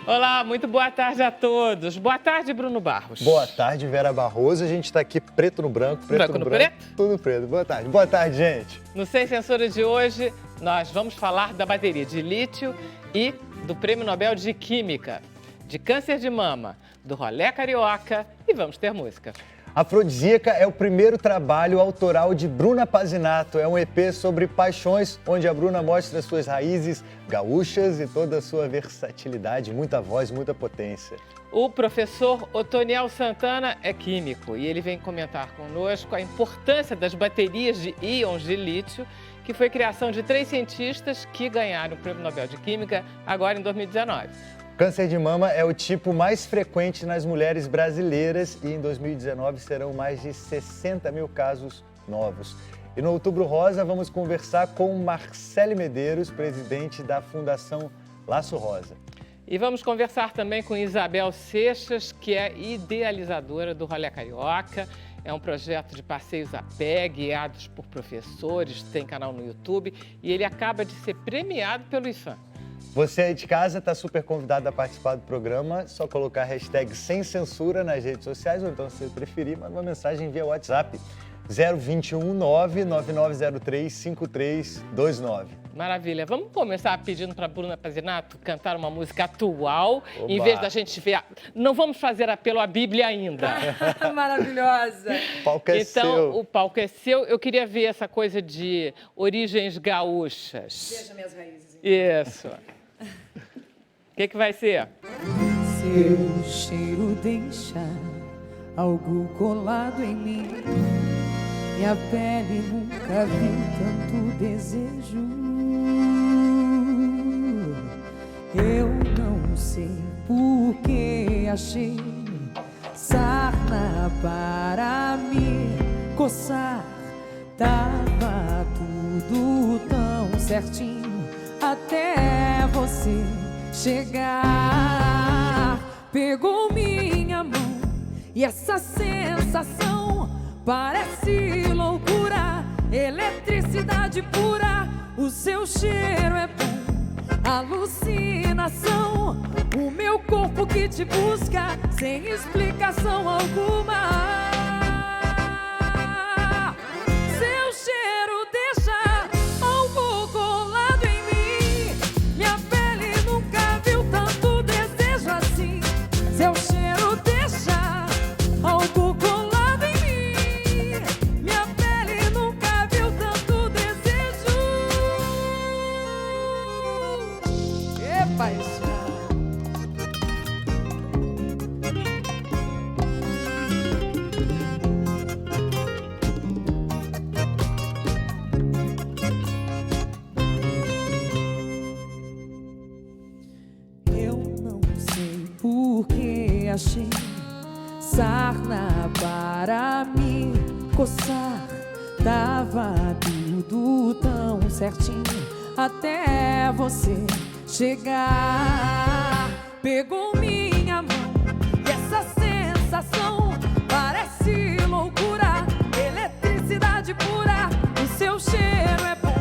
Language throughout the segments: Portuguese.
Olá, muito boa tarde a todos. Boa tarde, Bruno Barros. Boa tarde, Vera Barroso. A gente está aqui preto no branco, Branco no preto? Tudo preto. Boa tarde. Boa tarde, gente. No Sem Censura de hoje, nós vamos falar da bateria de lítio e do Prêmio Nobel de Química, de câncer de mama, do rolê carioca e vamos ter música. Afrodisíaca é o primeiro trabalho autoral de Bruna Pazinato. É um EP sobre paixões, onde a Bruna mostra suas raízes gaúchas e toda a sua versatilidade, muita voz, muita potência. O professor Otoniel Santana é químico e ele vem comentar conosco a importância das baterias de íons de lítio, que foi criação de 3 cientistas que ganharam o Prêmio Nobel de Química agora em 2019. Câncer de mama é o tipo mais frequente nas mulheres brasileiras e em 2019 serão mais de 60 mil casos novos. E no Outubro Rosa vamos conversar com Marcele Medeiros, presidente da Fundação Laço Rosa. E vamos conversar também com Isabel Seixas, que é idealizadora do Rolê Carioca. É um projeto de passeios a pé, guiados por professores, tem canal no YouTube e ele acaba de ser premiado pelo IFAM. Você aí de casa está super convidado a participar do programa, só colocar a hashtag Sem Censura nas redes sociais, ou então, se você preferir, manda uma mensagem via WhatsApp 021 99903 5329. Maravilha. Vamos começar pedindo para a Bruna Pazinato cantar uma música atual, Oba. em vez da gente ver... Não vamos fazer apelo à Bíblia ainda. Maravilhosa. O palco é seu. Então, o palco é seu. Eu queria ver essa coisa de origens gaúchas. Veja minhas raízes. Isso. O que vai ser? Seu cheiro deixa algo colado em mim. Minha pele nunca viu tanto desejo. Eu não sei por que achei sarna para me coçar. Tava tudo tão certinho até você chegar. Pegou minha mão e essa sensação parece loucura, eletricidade pura. O seu cheiro é bom, alucinação. O meu corpo que te busca sem explicação alguma. Seu cheiro deixa algo colado em mim. Minha pele nunca viu tanto desejo assim. Seu cheiro deixa algo colado em mim. Minha pele nunca viu tanto desejo. Que paixão. Porque achei sarna para me coçar. Tava tudo tão certinho até você chegar. Pegou minha mão e essa sensação parece loucura, eletricidade pura. O seu cheiro é bom,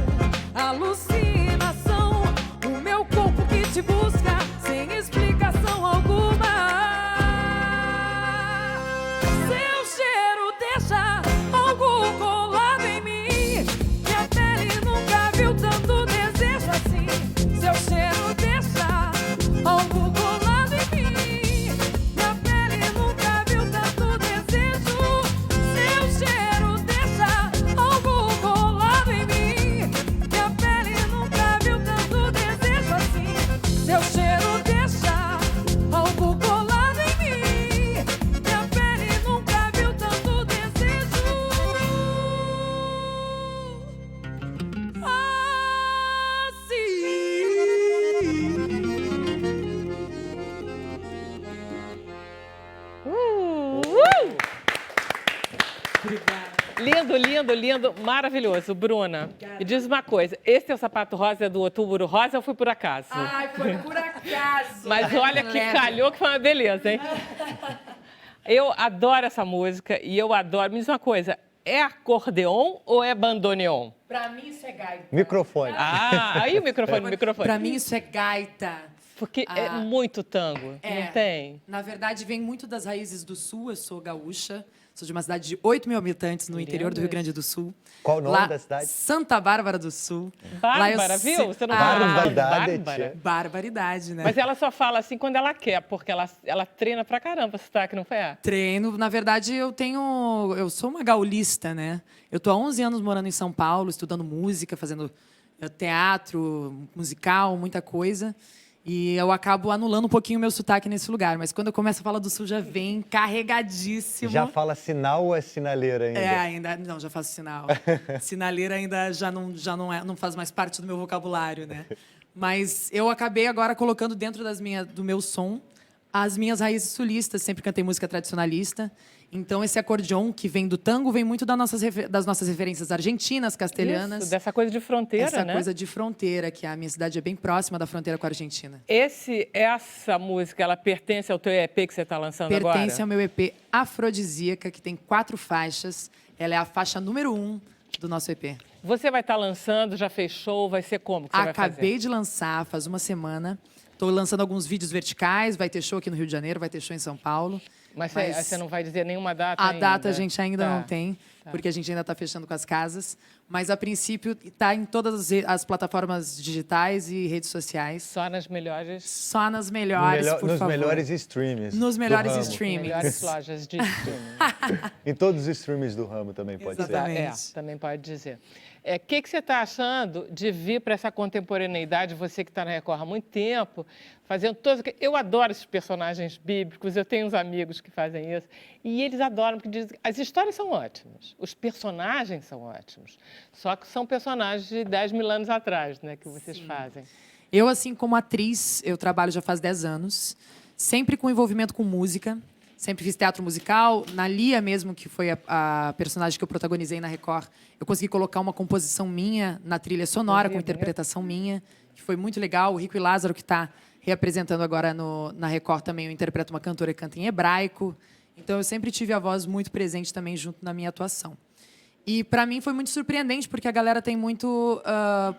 alucinação. O meu corpo que te busca sem explicação alguma. Seu cheiro deixa algo colado em mim. Minha pele nunca viu tanto desejo assim. Seu cheiro deixa algo colado em mim. Minha pele nunca viu tanto desejo. Seu cheiro deixa algo colado em mim. Minha pele nunca viu tanto desejo assim. Seu cheiro deixa algo colado em mim. Minha pele nunca viu tanto desejo. Lindo, lindo, lindo, maravilhoso. Bruna, me diz uma coisa, esse teu sapato rosa é do Outubro Rosa ou foi por acaso? Ai, foi por acaso. Mas olha que calhou, que foi uma beleza, hein? Eu adoro essa música e eu adoro... Me diz uma coisa, é acordeon ou é bandoneon? Pra mim isso é gaita. Microfone. Ah, aí o microfone. Pra mim isso é gaita. Porque é muito tango, É. não tem? Na verdade, vem muito das raízes do Sul. Eu sou gaúcha. Sou de uma cidade de 8 mil habitantes no interior do Rio Grande do Sul. Qual o nome Lá, da cidade? Santa Bárbara do Sul. Bárbara, Lá eu viu? Você não Barbaridade, Bárbara. tia. Barbaridade, né? Mas ela só fala assim quando ela quer, porque ela treina pra caramba sotaque, não foi? Treino. Na verdade, eu sou uma gaulista, né? Eu tô há 11 anos morando em São Paulo, estudando música, fazendo teatro, musical, muita coisa. E eu acabo anulando um pouquinho o meu sotaque nesse lugar. Mas quando eu começo a falar do Sul, já vem carregadíssimo. Já fala sinal ou é sinaleira ainda? É, ainda. Não, já faço sinal. Sinaleira ainda já não faz mais parte do meu vocabulário, né? Mas eu acabei agora colocando dentro do meu som as minhas raízes sulistas. Sempre cantei música tradicionalista. Então, esse acordeon que vem do tango vem muito das nossas referências argentinas, castelhanas. Isso, dessa coisa de fronteira, Essa né? coisa de fronteira, que a minha cidade é bem próxima da fronteira com a Argentina. Essa música, ela pertence ao teu EP que você está lançando agora? Pertence ao meu EP Afrodisíaca, que tem 4 faixas. Ela é a faixa número 1 do nosso EP. Você vai estar lançando, já fez show, vai ser como que você vai fazer? Acabei de lançar, faz uma semana. Estou lançando alguns vídeos verticais, vai ter show aqui no Rio de Janeiro, vai ter show em São Paulo. Mas você não vai dizer nenhuma data A ainda? data a gente ainda Tá. não tem, porque a gente ainda está fechando com as casas. Mas, a princípio, está em todas as plataformas digitais e redes sociais. Só nas melhores, Só nas melhores, por Nos favor. melhores streams. Nos do melhores ramo. streamings. melhores lojas de streaming. Em todos os streams do ramo também pode Exatamente. ser. Também pode dizer. O que você está achando de vir para essa contemporaneidade, você que está na Record há muito tempo, fazendo todos... Eu adoro esses personagens bíblicos, eu tenho uns amigos que fazem isso, e eles adoram, porque dizem, as histórias são ótimas, os personagens são ótimos, só que são personagens de 10 mil anos atrás, né, que vocês fazem. Eu, assim, como atriz, eu trabalho já faz 10 anos, sempre com envolvimento com música. Sempre fiz teatro musical. Na Lia mesmo, que foi a personagem que eu protagonizei na Record, eu consegui colocar uma composição minha na trilha sonora, com interpretação minha, que foi muito legal. O Rico e Lázaro, que está reapresentando agora na Record também, eu interpreto uma cantora que canta em hebraico. Então, eu sempre tive a voz muito presente também junto na minha atuação. E, para mim, foi muito surpreendente, porque a galera tem muito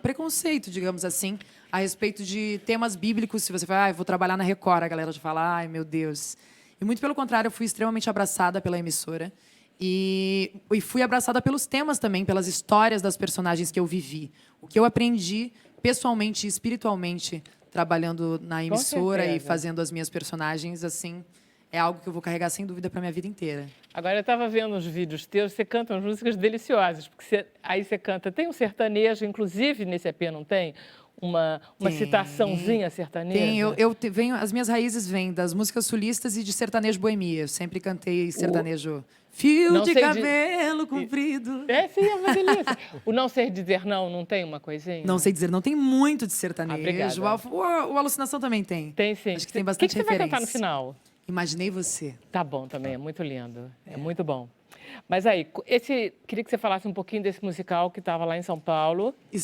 preconceito, digamos assim, a respeito de temas bíblicos. Se você fala, eu vou trabalhar na Record, a galera já fala, ai, meu Deus... E, muito pelo contrário, eu fui extremamente abraçada pela emissora e fui abraçada pelos temas também, pelas histórias das personagens que eu vivi. O que eu aprendi pessoalmente e espiritualmente trabalhando na emissora e fazendo as minhas personagens, assim, é algo que eu vou carregar, sem dúvida, para a minha vida inteira. Agora, eu estava vendo uns vídeos teus, você canta umas músicas deliciosas, porque aí você canta, tem um sertanejo, inclusive nesse EP, não tem? Uma citaçãozinha sertaneja? Tem, as minhas raízes vêm das músicas sulistas e de sertanejo boemia. Eu sempre cantei sertanejo fio de cabelo comprido. Sim, é uma delícia. O Não Sei Dizer Não tem uma coisinha? Não sei dizer, não tem muito de sertanejo. Obrigada. O Alucinação também tem. Tem sim. Acho que tem bastante O que você vai referência. cantar no final? Imaginei Você. Tá bom também, é muito lindo. É muito bom. Mas aí, queria que você falasse um pouquinho desse musical que estava lá em São Paulo. Eu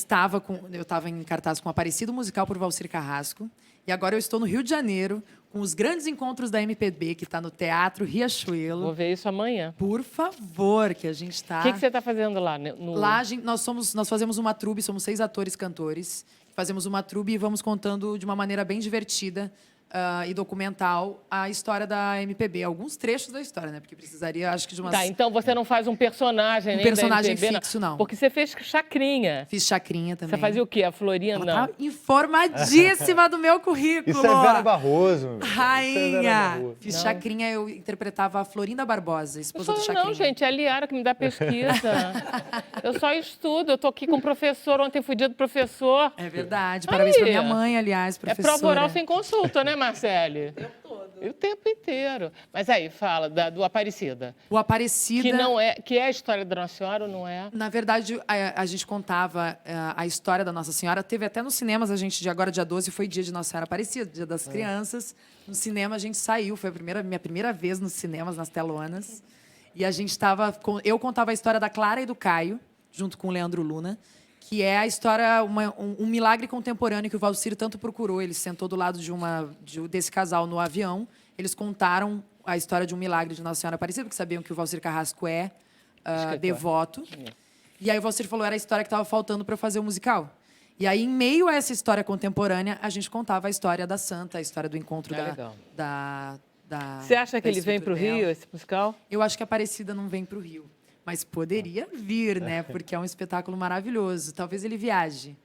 estava em cartaz com Aparecido Musical por Valcir Carrasco. E agora eu estou no Rio de Janeiro com os grandes encontros da MPB, que está no Teatro Riachuelo. Vou ver isso amanhã. Por favor, que a gente está... O que você está fazendo lá? Lá nós fazemos uma troupe, somos 6 atores cantores. Fazemos uma troupe e vamos contando de uma maneira bem divertida e documental a história da MPB. Alguns trechos da história, né? Porque precisaria, acho que, de umas... Tá, então você não faz um personagem nem personagem da MPB, fixo, não. Porque você fez Chacrinha. Fiz Chacrinha também. Você fazia o quê? A Florinha? Ela Não. tá informadíssima do meu currículo. Isso é Vera Barroso. meu. Isso é Vera Rainha! Barroso. Fiz Chacrinha, eu interpretava a Florinda Barbosa, esposa do Não, Chacrinha. não, gente, é a Liara que me dá pesquisa. Eu só estudo, eu tô aqui com o professor, ontem fui dia do professor. É verdade. Parabéns pra minha mãe, aliás, É professora. prova oral sem consulta, né, Marcele? O tempo todo. O tempo inteiro. Mas aí, fala do Aparecida. O Aparecida... Que é a história da Nossa Senhora ou não é? Na verdade, a gente contava a história da Nossa Senhora. Teve até nos cinemas, agora dia 12 foi dia de Nossa Senhora Aparecida, dia das crianças. No cinema a gente saiu, foi minha primeira vez nos cinemas, nas telonas. E a gente eu contava a história da Clara e do Caio, junto com o Leandro Luna, que é a história, um milagre contemporâneo que o Valcir tanto procurou. Ele sentou do lado desse casal no avião. Eles contaram a história de um milagre de Nossa Senhora Aparecida, porque sabiam que o Valcir Carrasco é devoto. E aí o Valcir falou, era a história que estava faltando para eu fazer o musical. E aí, em meio a essa história contemporânea, a gente contava a história da Santa, a história do encontro legal. da Você acha que da ele vem para o estrutura Rio, dela. esse musical? Eu acho que a Aparecida não vem para o Rio. Mas poderia vir, né? Porque é um espetáculo maravilhoso. Talvez ele viaje.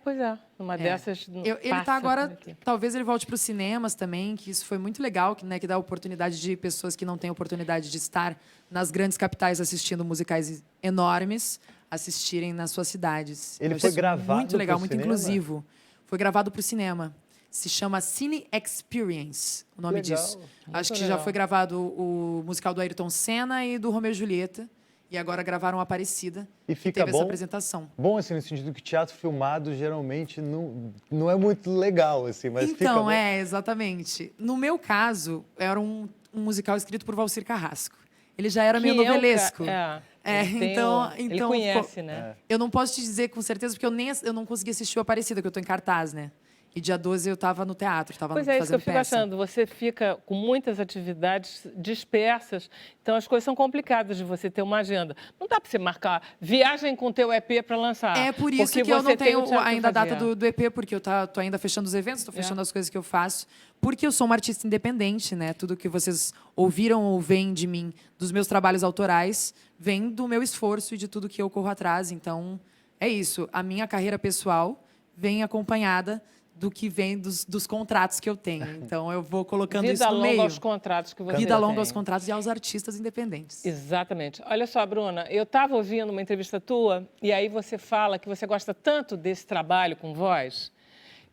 Pois é. Uma dessas. Ele está agora. Talvez ele volte para os cinemas também, que isso foi muito legal, que dá oportunidade de pessoas que não têm oportunidade de estar nas grandes capitais assistindo musicais enormes, assistirem nas suas cidades. Ele Eu foi acho isso gravado muito legal, pro muito cinema? inclusivo. Foi gravado para o cinema. Se chama Cine Experience, o nome Legal, disso. muito Acho que já legal. foi gravado o musical do Ayrton Senna e do Romeu e Julieta. E agora gravaram Aparecida. E que fica teve essa bom? apresentação. Bom, assim, no sentido que teatro filmado geralmente não é muito legal, assim, mas fica Então, bom. exatamente. No meu caso, era um musical escrito por Valcir Carrasco. Ele já era meio Que é um novelesco. ele tem então, ele então conhece, né? eu não posso te dizer com certeza, porque eu não consegui assistir o Aparecida, que eu estou em cartaz, né? E dia 12 eu estava no teatro, estava Pois fazendo é, isso que eu fico peça. achando. Você fica com muitas atividades dispersas, então as coisas são complicadas de você ter uma agenda. Não dá para você marcar viagem com o teu EP para lançar. É por isso porque que eu você não tem o tenho teatro ainda a pra data fazer. do EP, porque eu tô ainda fechando os eventos, estou fechando as coisas que eu faço. Porque eu sou uma artista independente, né? Tudo que vocês ouviram ou veem de mim, dos meus trabalhos autorais, vem do meu esforço e de tudo que eu corro atrás. Então, é isso. A minha carreira pessoal vem acompanhada do que vem dos contratos que eu tenho. Então, eu vou colocando isso Vida no longa meio. aos contratos que você Vida longa tem. aos contratos e aos artistas independentes. Exatamente. Olha só, Bruna, eu estava ouvindo uma entrevista tua e aí você fala que você gosta tanto desse trabalho com voz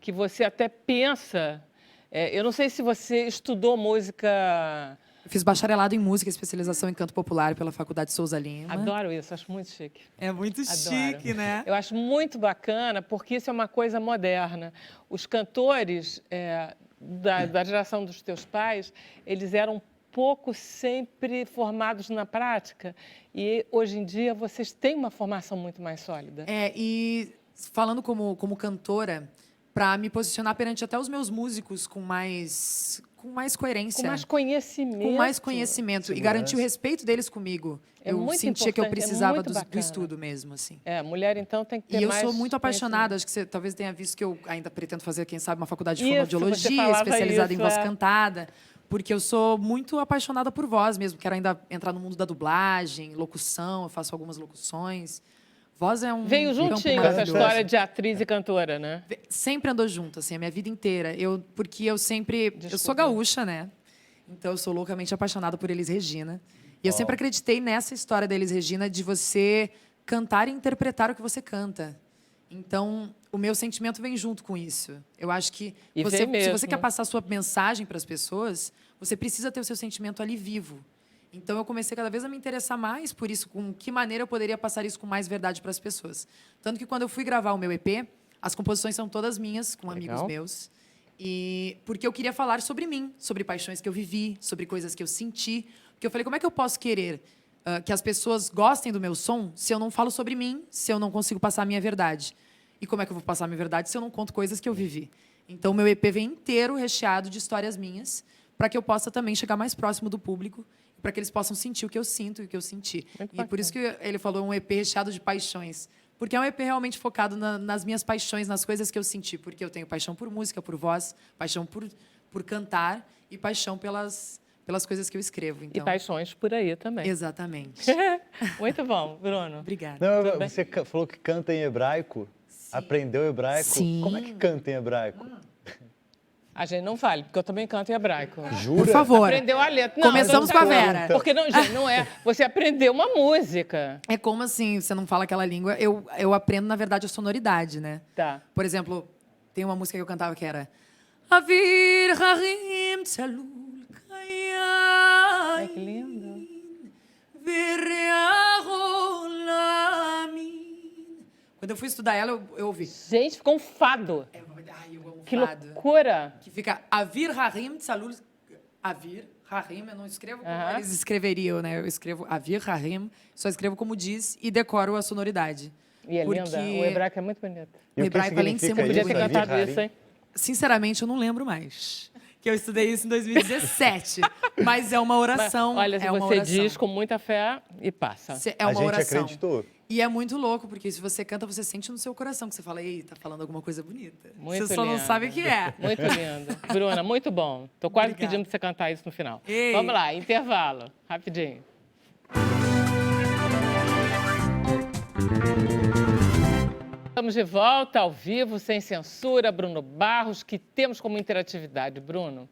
que você até pensa... eu não sei se você estudou música... Eu fiz bacharelado em música, especialização em canto popular pela Faculdade Souza Lima. Adoro isso, acho muito chique. É muito Adoro. chique, né? Eu acho muito bacana, porque isso é uma coisa moderna. Os cantores da geração dos teus pais, eles eram pouco sempre formados na prática. E hoje em dia vocês têm uma formação muito mais sólida. E falando como cantora, para me posicionar perante até os meus músicos com mais coerência. Com mais conhecimento. Com mais conhecimento. E garantir o respeito deles comigo. É eu muito sentia que eu importante, é precisava muito do bacana. estudo mesmo, assim. Mulher, então, tem que ter E eu mais sou muito apaixonada, conhecimento. acho que você talvez tenha visto que eu ainda pretendo fazer, quem sabe, uma faculdade de Isso, você fonoaudiologia, falava especializada em isso, voz cantada, porque eu sou muito apaixonada por voz mesmo, quero ainda entrar no mundo da dublagem, locução, eu faço algumas locuções. Voz é um Veio campo juntinho essa maravilhoso. história de atriz e cantora, né? Sempre andou junto, assim, a minha vida inteira. Porque eu sempre... Eu sou gaúcha, né? Então, eu sou loucamente apaixonada por Elis Regina. E eu sempre acreditei nessa história da Elis Regina de você cantar e interpretar o que você canta. Então, o meu sentimento vem junto com isso. Eu acho que E se vem mesmo. você quer passar a sua mensagem para as pessoas, você precisa ter o seu sentimento ali vivo. Então, eu comecei cada vez a me interessar mais por isso, com que maneira eu poderia passar isso com mais verdade para as pessoas. Tanto que, quando eu fui gravar o meu EP, as composições são todas minhas, com amigos meus. E porque eu queria falar sobre mim, sobre paixões que eu vivi, sobre coisas que eu senti. Porque eu falei, como é que eu posso querer que as pessoas gostem do meu som se eu não falo sobre mim, se eu não consigo passar a minha verdade? E como é que eu vou passar a minha verdade se eu não conto coisas que eu vivi? Então, o meu EP vem inteiro recheado de histórias minhas, para que eu possa também chegar mais próximo do público, para que eles possam sentir o que eu sinto e o que eu senti. E por isso que ele falou um EP recheado de paixões. Porque é um EP realmente focado nas minhas paixões, nas coisas que eu senti. Porque eu tenho paixão por música, por voz, paixão por cantar e paixão pelas coisas que eu escrevo. Então, E paixões por aí também. exatamente. Muito bom, Bruno. Obrigada. Não, bem? você falou que canta em hebraico, aprendeu hebraico. Sim. Como é que canta em hebraico? A gente não vale, porque eu também canto em hebraico. Jura? Por favor. Aprendeu a letra. Não, Começamos não com a sabe. Vera. Porque não, gente, não é. Você aprendeu uma música. É como assim, você não fala aquela língua. Eu aprendo, na verdade, a sonoridade, né? Tá. Por exemplo, tem uma música que eu cantava que era... Avir harim tsalul Ai, que kayai lindo. virreaholamin. Quando eu fui estudar ela, eu ouvi. Gente, ficou um fado. Ai, eu amo Que fado. loucura. Que fica Avir harim tsalul... Avir harim, eu não escrevo como Aham. eles escreveriam, né? Eu escrevo Avir harim, só escrevo como diz e decoro a sonoridade. E é Porque- linda. O hebraico é muito bonito. E O o que hebraico, além de ser significa muito Podia ter isso, bonito. cantado Avir isso, hein? Sinceramente, eu não lembro mais. Que eu estudei isso em 2017. Mas é uma oração. Olha, se é uma você oração. diz com muita fé e passa. É A uma gente oração. acreditou. E é muito louco, porque se você canta, você sente no seu coração que você fala, ei, tá falando alguma coisa bonita. Muito você só não linda. sabe o que é. Muito linda. Bruna, muito bom. Tô quase Obrigada. pedindo pra você cantar isso no final. Ei. Vamos lá, intervalo. Rapidinho. Estamos de volta, ao vivo, sem censura. Bruno Barros, que temos como interatividade, Bruno?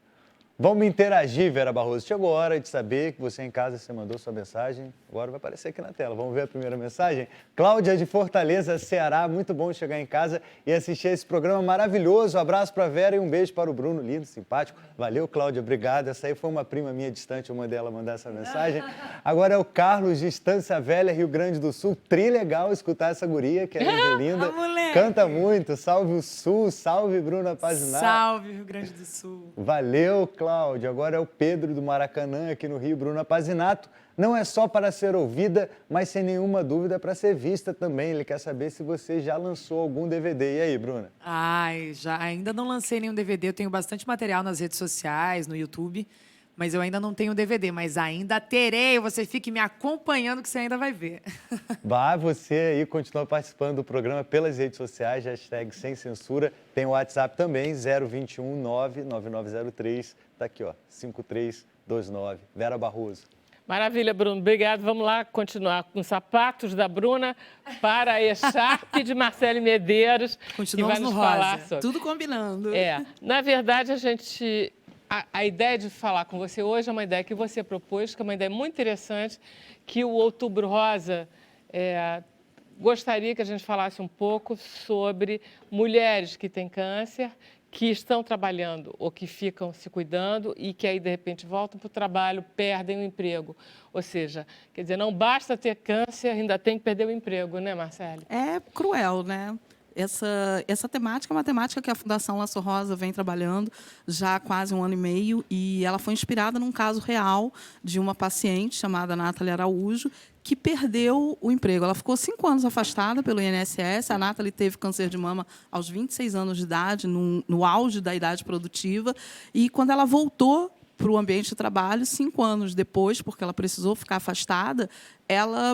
Vamos interagir, Vera Barroso. Chegou a hora de saber que você em casa, você mandou sua mensagem. Agora vai aparecer aqui na tela. Vamos ver a primeira mensagem? Cláudia de Fortaleza, Ceará. Muito bom chegar em casa e assistir a esse programa maravilhoso. Abraço para a Vera e um beijo para o Bruno, lindo, simpático. Valeu, Cláudia, obrigado. Essa aí foi uma prima minha distante, eu mandei ela mandar essa mensagem. Agora é o Carlos de Estância Velha, Rio Grande do Sul. Trilegal escutar essa guria, que é linda. Canta muito. Salve o Sul, salve Bruna Pazinato. Salve, Rio Grande do Sul. Valeu, Cláudio. Agora é o Pedro do Maracanã, aqui no Rio, Bruna Pazinato. Não é só para ser ouvida, mas sem nenhuma dúvida para ser vista também. Ele quer saber se você já lançou algum DVD. E aí, Bruna? Ai, ainda não lancei nenhum DVD. Eu tenho bastante material nas redes sociais, no YouTube, mas eu ainda não tenho DVD. Mas ainda terei. Você fique me acompanhando que você ainda vai ver. Vá, você aí continua participando do programa pelas redes sociais, hashtag sem censura. Tem o WhatsApp também, 021 99903. Tá aqui, ó, 5329. Vera Barroso. Maravilha, Bruno. Obrigado. Vamos lá continuar com sapatos da Bruna para a Echarpe de Marcele Medeiros. Continuamos que vai no nos falar rosa. sobre. Tudo combinando. Na verdade, a ideia de falar com você hoje é uma ideia que você propôs, que é uma ideia muito interessante, que o Outubro Rosa gostaria que a gente falasse um pouco sobre mulheres que têm câncer, que estão trabalhando ou que ficam se cuidando e que aí, de repente, voltam para o trabalho, perdem o emprego. Ou seja, quer dizer, não basta ter câncer, ainda tem que perder o emprego, né, Marcele? É cruel, né? Essa temática é uma temática que a Fundação Laço Rosa vem trabalhando já há quase 1 ano e meio e ela foi inspirada num caso real de uma paciente chamada Nathalie Araújo que perdeu o emprego. Ela ficou 5 anos afastada pelo INSS. A Nathalie teve câncer de mama aos 26 anos de idade, no auge da idade produtiva. E, quando ela voltou para o ambiente de trabalho, 5 anos depois, porque ela precisou ficar afastada,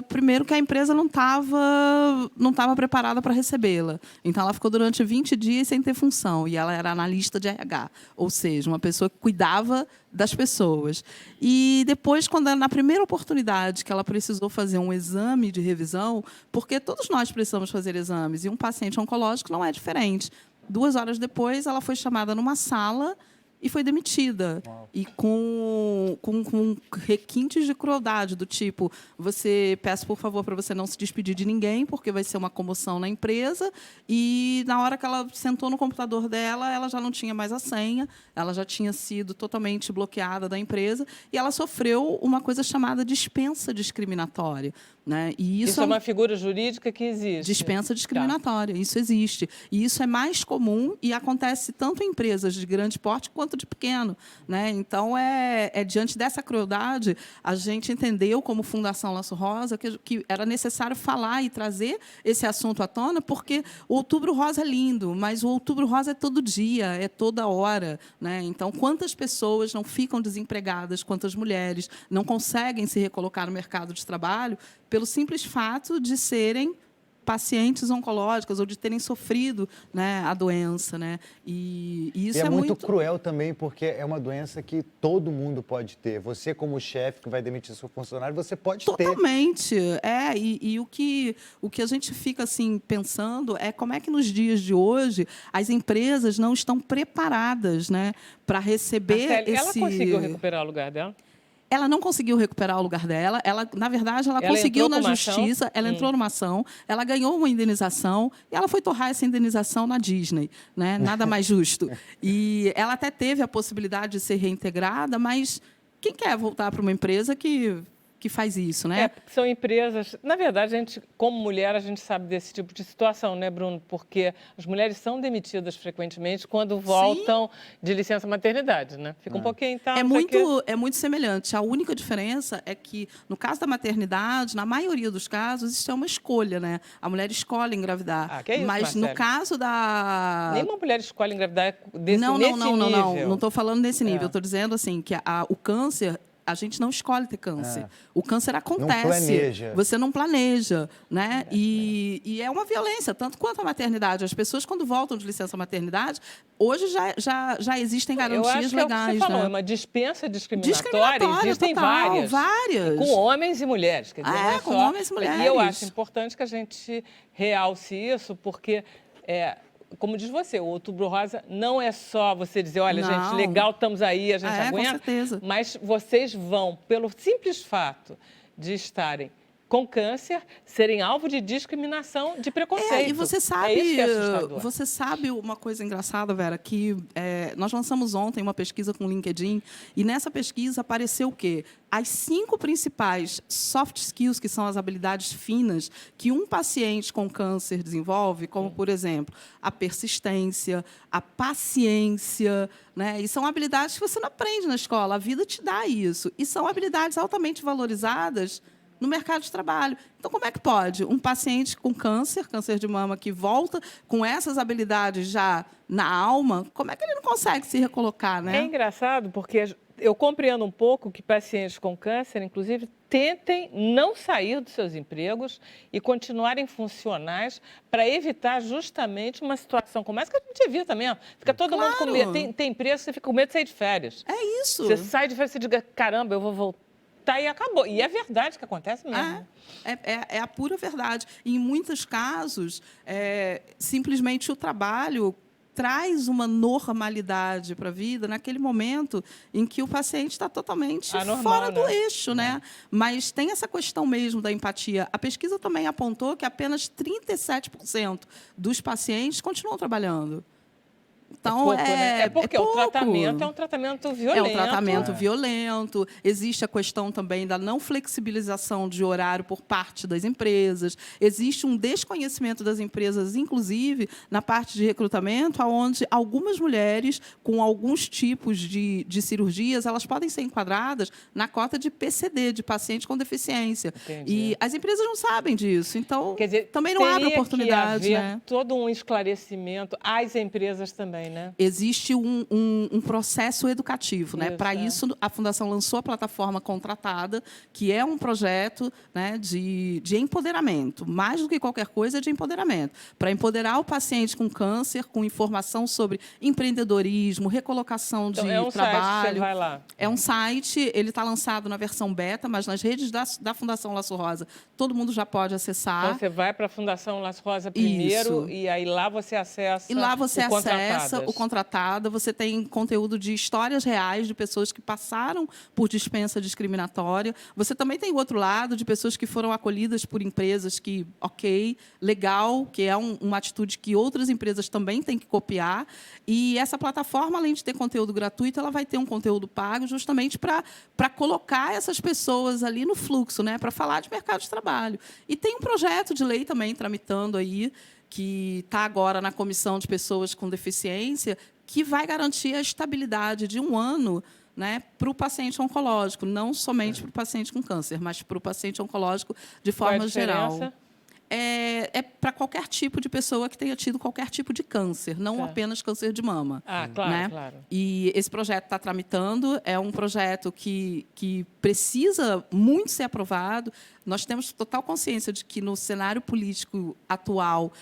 primeiro que a empresa não estava preparada para recebê-la. Então, ela ficou durante 20 dias sem ter função. E ela era analista de RH, ou seja, uma pessoa que cuidava das pessoas. E depois, na primeira oportunidade que ela precisou fazer um exame de revisão, porque todos nós precisamos fazer exames, e um paciente oncológico não é diferente. 2 horas depois, ela foi chamada numa sala e foi demitida. Uau. E com requintes de crueldade, do tipo, peço, por favor, para você não se despedir de ninguém, porque vai ser uma comoção na empresa. E, na hora que ela sentou no computador dela, ela já não tinha mais a senha, ela já tinha sido totalmente bloqueada da empresa, e ela sofreu uma coisa chamada dispensa discriminatória. Né? E isso é uma figura jurídica que existe. Dispensa discriminatória, isso existe. E isso é mais comum e acontece tanto em empresas de grande porte quanto de pequeno. Né? Então, diante dessa crueldade, a gente entendeu, como Fundação Laço Rosa, que era necessário falar e trazer esse assunto à tona, porque o Outubro Rosa é lindo, mas o Outubro Rosa é todo dia, é toda hora. Né? Então, quantas pessoas não ficam desempregadas, quantas mulheres não conseguem se recolocar no mercado de trabalho pelo simples fato de serem pacientes oncológicas ou de terem sofrido, né, a doença. Né? E isso é muito cruel também, porque é uma doença que todo mundo pode ter. Você, como chefe que vai demitir seu funcionário, você pode ter. Totalmente. E o que a gente fica assim, pensando é como é que, nos dias de hoje, as empresas não estão preparadas, né, para receber Marcele, ela conseguiu recuperar o lugar dela? Ela não conseguiu recuperar o lugar dela. Na verdade, ela conseguiu na justiça. Ela entrou numa ação, ela ganhou uma indenização e ela foi torrar essa indenização na Disney. Né? Nada mais justo. E ela até teve a possibilidade de ser reintegrada, mas quem quer voltar para uma empresa que faz isso, né? São empresas... Na verdade, como mulher, a gente sabe desse tipo de situação, né, Bruno? Porque as mulheres são demitidas frequentemente quando voltam de licença maternidade, né? Fica um pouquinho... Tá, é muito semelhante. A única diferença é que, no caso da maternidade, na maioria dos casos, isso é uma escolha, né? A mulher escolhe engravidar. Que é isso, mas, Marcele? no caso da... Nenhuma mulher escolhe engravidar nesse nível. Não estou falando nesse nível. Estou dizendo assim, que o câncer a gente não escolhe ter câncer. O câncer acontece. Não planeja. Você não planeja, né? E é uma violência, tanto quanto a maternidade. As pessoas, quando voltam de licença maternidade, hoje já existem garantias Eu acho que legais. é o que você falou, né? é uma dispensa discriminatória. Existem total, várias. Com homens e mulheres. Quer dizer, não é com só... homens e mulheres. E eu acho importante que a gente realce isso, porque... como diz você, o Outubro Rosa não é só você dizer, olha, Não. gente, legal, estamos aí, a gente aguenta. Com certeza. Mas vocês vão, pelo simples fato de estarem com câncer, serem alvo de discriminação, de preconceito. E você sabe, é isso que é assustador. você sabe uma coisa engraçada, Vera, que nós lançamos ontem uma pesquisa com o LinkedIn, e nessa pesquisa apareceu o quê? As 5 principais soft skills, que são as habilidades finas, que um paciente com câncer desenvolve, como, por exemplo, a persistência, a paciência, né? E são habilidades que você não aprende na escola, a vida te dá isso. E são habilidades altamente valorizadas no mercado de trabalho. Então, como é que pode um paciente com câncer de mama, que volta com essas habilidades já na alma, como é que ele não consegue se recolocar, né? É engraçado, porque eu compreendo um pouco que pacientes com câncer, inclusive, tentem não sair dos seus empregos e continuarem funcionais para evitar justamente uma situação como essa que a gente evita mesmo. Fica todo mundo com medo. Tem empresa que você fica com medo de sair de férias. É isso. Você sai de férias e diga, caramba, eu vou voltar. E acabou. E é verdade que acontece mesmo. É a pura verdade. E, em muitos casos, simplesmente o trabalho traz uma normalidade para a vida naquele momento em que o paciente está totalmente fora do eixo, né? Mas tem essa questão mesmo da empatia. A pesquisa também apontou que apenas 37% dos pacientes continuam trabalhando. Então, pouco, né? É porque pouco. o tratamento é um tratamento violento. É um tratamento violento. Existe a questão também da não flexibilização de horário por parte das empresas. Existe um desconhecimento das empresas, inclusive, na parte de recrutamento, onde algumas mulheres, com alguns tipos de cirurgias, elas podem ser enquadradas na cota de PCD, de paciente com deficiência. Entendi. E as empresas não sabem disso. Então, quer dizer, também não abre oportunidade. Que haver né? todo um esclarecimento às empresas também. Né? Existe um processo educativo. Né? Para isso, a Fundação lançou a plataforma Contratada, que é um projeto, né, de empoderamento. Mais do que qualquer coisa, é de empoderamento. Para empoderar o paciente com câncer, com informação sobre empreendedorismo, recolocação de trabalho. Site, você vai lá. É um site, ele está lançado na versão beta, mas nas redes da Fundação Laço Rosa, todo mundo já pode acessar. Então, você vai para a Fundação Laço Rosa primeiro, Isso. E aí lá você acessa o Contratada, você tem conteúdo de histórias reais de pessoas que passaram por dispensa discriminatória. Você também tem o outro lado de pessoas que foram acolhidas por empresas que, legal, que é uma atitude que outras empresas também têm que copiar. E essa plataforma, além de ter conteúdo gratuito, ela vai ter um conteúdo pago justamente para colocar essas pessoas ali no fluxo, né, para falar de mercado de trabalho. E tem um projeto de lei também tramitando aí, que está agora na Comissão de Pessoas com Deficiência, que vai garantir a estabilidade de 1 ano, né, para o paciente oncológico, não somente para o paciente com câncer, mas para o paciente oncológico de forma geral. É para qualquer tipo de pessoa que tenha tido qualquer tipo de câncer, não apenas câncer de mama. Claro, né? claro. E esse projeto está tramitando, é um projeto que precisa muito ser aprovado. Nós temos total consciência de que, no cenário político atual,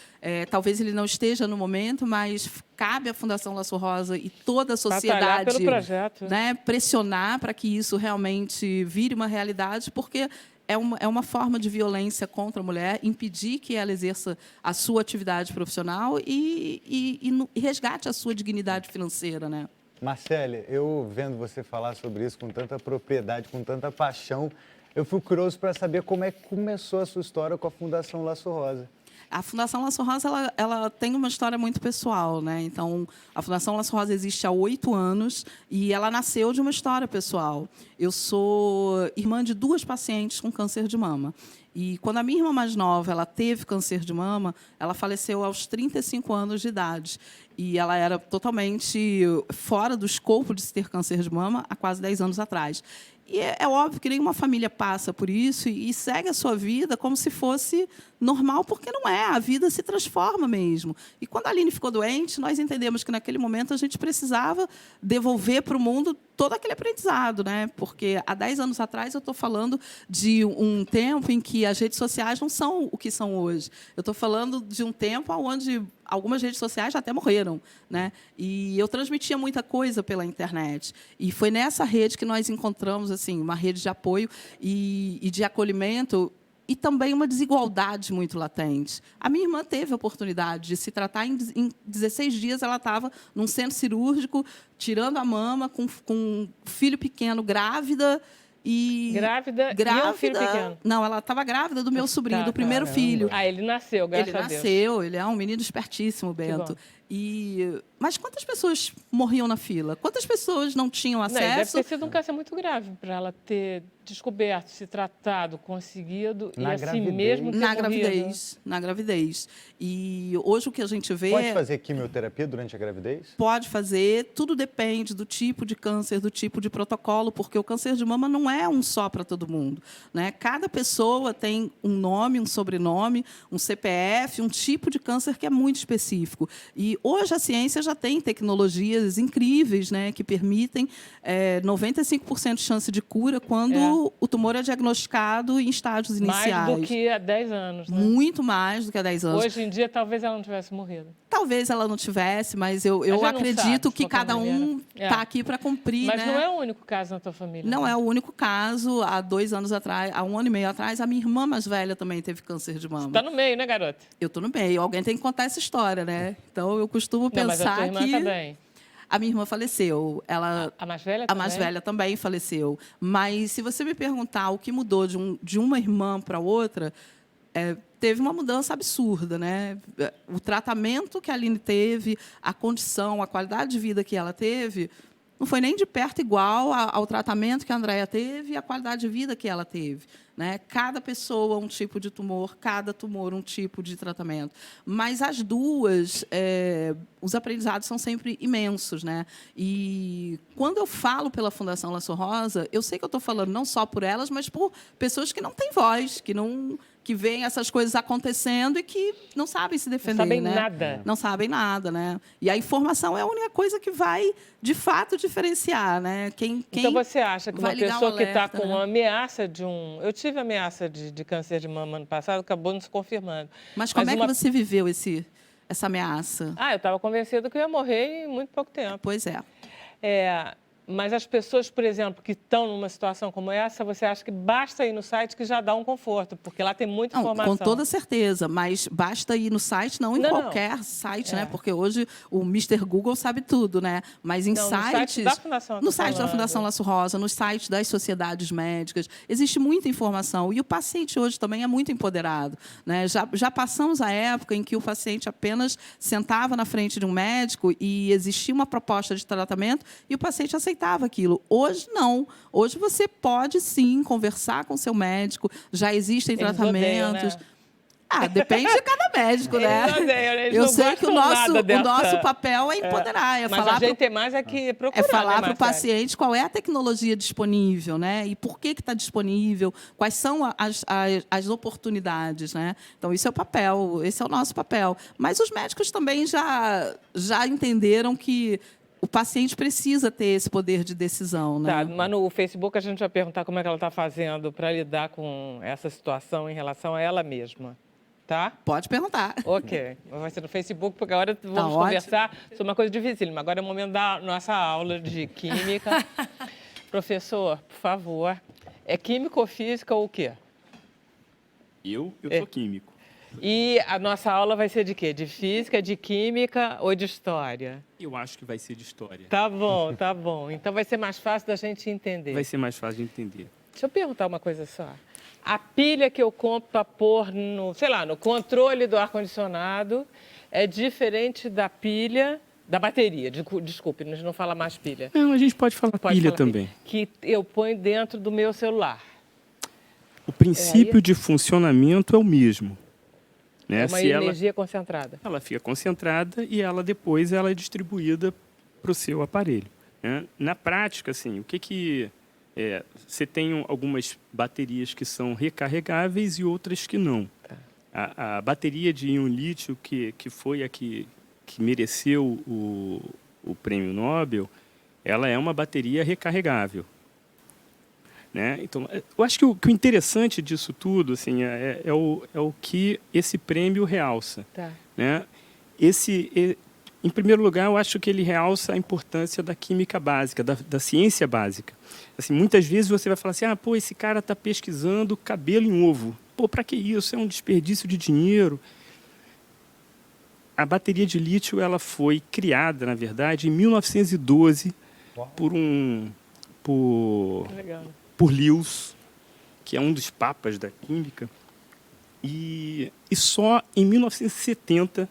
talvez ele não esteja no momento, mas cabe à Fundação Laço Rosa e toda a sociedade, pelo projeto, né, pressionar para que isso realmente vire uma realidade, porque é uma forma de violência contra a mulher, impedir que ela exerça a sua atividade profissional e resgate a sua dignidade financeira, né? Marcele, eu vendo você falar sobre isso com tanta propriedade, com tanta paixão, eu fui curioso para saber como é que começou a sua história com a Fundação Laço Rosa. A Fundação Laço Rosa ela tem uma história muito pessoal, né? Então, a Fundação Laço Rosa existe há 8 anos e ela nasceu de uma história pessoal. Eu sou irmã de 2 pacientes com câncer de mama. E quando a minha irmã mais nova ela teve câncer de mama, ela faleceu aos 35 anos de idade. e ela era totalmente fora do escopo de se ter câncer de mama há quase 10 anos atrás. E é óbvio que nenhuma família passa por isso e segue a sua vida como se fosse normal, porque não é. A vida se transforma mesmo. E quando a Aline ficou doente, nós entendemos que, naquele momento, a gente precisava devolver para o mundo todo aquele aprendizado, né? Porque há 10 anos atrás eu estou falando de um tempo em que as redes sociais não são o que são hoje. Eu estou falando de um tempo onde algumas redes sociais já até morreram, né? E eu transmitia muita coisa pela internet. E foi nessa rede que nós encontramos assim uma rede de apoio e de acolhimento, e também uma desigualdade muito latente. A minha irmã teve a oportunidade de se tratar, em 16 dias ela estava num centro cirúrgico, tirando a mama, com um filho pequeno, grávida. Grávida e um filho pequeno? Não, ela estava grávida do meu sobrinho, do primeiro filho. Ah, ele nasceu, graças a Deus. Ele nasceu, ele é um menino espertíssimo, Bento. Mas quantas pessoas morriam na fila? Quantas pessoas não tinham acesso? Não, deve ter sido um câncer muito grave para ela ter descoberto, se tratado, conseguido e assim mesmo ter morrido. Na gravidez. E hoje o que a gente vê... Pode fazer quimioterapia durante a gravidez? Pode fazer. Tudo depende do tipo de câncer, do tipo de protocolo, porque o câncer de mama não é um só para todo mundo, né? Cada pessoa tem um nome, um sobrenome, um CPF, um tipo de câncer que é muito específico. E hoje a ciência já tem tecnologias incríveis, né, que permitem 95% de chance de cura quando o tumor é diagnosticado em estágios iniciais. Mais do que há 10 anos, né? Muito mais do que há 10 anos. Hoje em dia, talvez ela não tivesse morrido. Talvez ela não tivesse, mas eu acredito que cada um está aqui para cumprir. Mas né? não é o único caso na tua família. Não né? é o único caso. Há 2 anos atrás, há 1 ano e meio atrás, a minha irmã mais velha também teve câncer de mama. Está no meio, né, garota? Eu estou no meio. Alguém tem que contar essa história, né? Então, eu costumo pensar mas a tua irmã que... também. A minha irmã faleceu. A mais velha A também? mais velha também faleceu. Mas, se você me perguntar o que mudou de uma irmã para outra, teve uma mudança absurda, né? O tratamento que a Aline teve, a condição, a qualidade de vida que ela teve, não foi nem de perto igual ao tratamento que a Andréia teve e a qualidade de vida que ela teve. Né? Cada pessoa um tipo de tumor, cada tumor um tipo de tratamento. Mas as duas, os aprendizados são sempre imensos. Né? E quando eu falo pela Fundação Laço Rosa, eu sei que eu estou falando não só por elas, mas por pessoas que não têm voz, que veem essas coisas acontecendo e que não sabem se defender. Não sabem né? nada. Não sabem nada. Né? E a informação é a única coisa que vai, de fato, diferenciar. Né? Então, você acha que uma pessoa que está com uma ameaça de um... Eu tive ameaça de câncer de mama ano passado, acabou não se confirmando. Mas como é que você viveu essa ameaça? Eu estava convencida que eu ia morrer em muito pouco tempo. Pois é. Mas as pessoas, por exemplo, que estão numa situação como essa, você acha que basta ir no site que já dá um conforto, porque lá tem muita informação. Com toda certeza, mas basta ir no site, não em qualquer site, né? Porque hoje o Mr. Google sabe tudo, né? Mas em sites... No site da Fundação Laço Rosa, no site das sociedades médicas, existe muita informação. E o paciente hoje também é muito empoderado. Né? Já passamos a época em que o paciente apenas sentava na frente de um médico e existia uma proposta de tratamento e o paciente aceitava aquilo. Hoje, não. Hoje, você pode, sim, conversar com o seu médico. Já existem tratamentos. Odeiam, né? Depende de cada médico, né? Eu sei que o nosso papel é empoderar. Mas a gente tem mais que procurar. É falar para o paciente qual é a tecnologia disponível, né? E por que está disponível, quais são as oportunidades, né? Então, isso é o papel, esse é o nosso papel. Mas os médicos também já entenderam que o paciente precisa ter esse poder de decisão. Né? Tá, mas no Facebook a gente vai perguntar como é que ela está fazendo para lidar com essa situação em relação a ela mesma. Tá? Pode perguntar. Ok. Vai ser no Facebook, porque agora vamos conversar sobre uma coisa dificílima. Agora é o momento da nossa aula de química. Professor, por favor, é química ou física ou o quê? Eu sou químico. E a nossa aula vai ser de quê? De física, de química ou de história? Eu acho que vai ser de história. Tá bom, tá bom. Então vai ser mais fácil da gente entender. Vai ser mais fácil de entender. Deixa eu perguntar uma coisa só. A pilha que eu compro para pôr no controle do ar-condicionado é diferente da pilha, da bateria, desculpe, a gente não fala mais pilha. Não, a gente pode falar pilha também. Que eu ponho dentro do meu celular. O princípio de funcionamento é o mesmo. Né? É uma Se energia concentrada. ela fica concentrada e ela depois ela é distribuída para o seu aparelho. Né? Na prática, assim, o que você tem algumas baterias que são recarregáveis e outras que não. A bateria de íon lítio, que foi a que mereceu o prêmio Nobel, ela é uma bateria recarregável. Né? Então, eu acho que o interessante disso tudo assim, é o que esse prêmio realça. Tá. Né? Em primeiro lugar, eu acho que ele realça a importância da química básica, da ciência básica. Assim, muitas vezes você vai falar assim, pô, esse cara está pesquisando cabelo em ovo. Pô, para que isso? É um desperdício de dinheiro. A bateria de lítio ela foi criada, na verdade, em 1912 por Lewis, que é um dos papas da química, e só em 1970,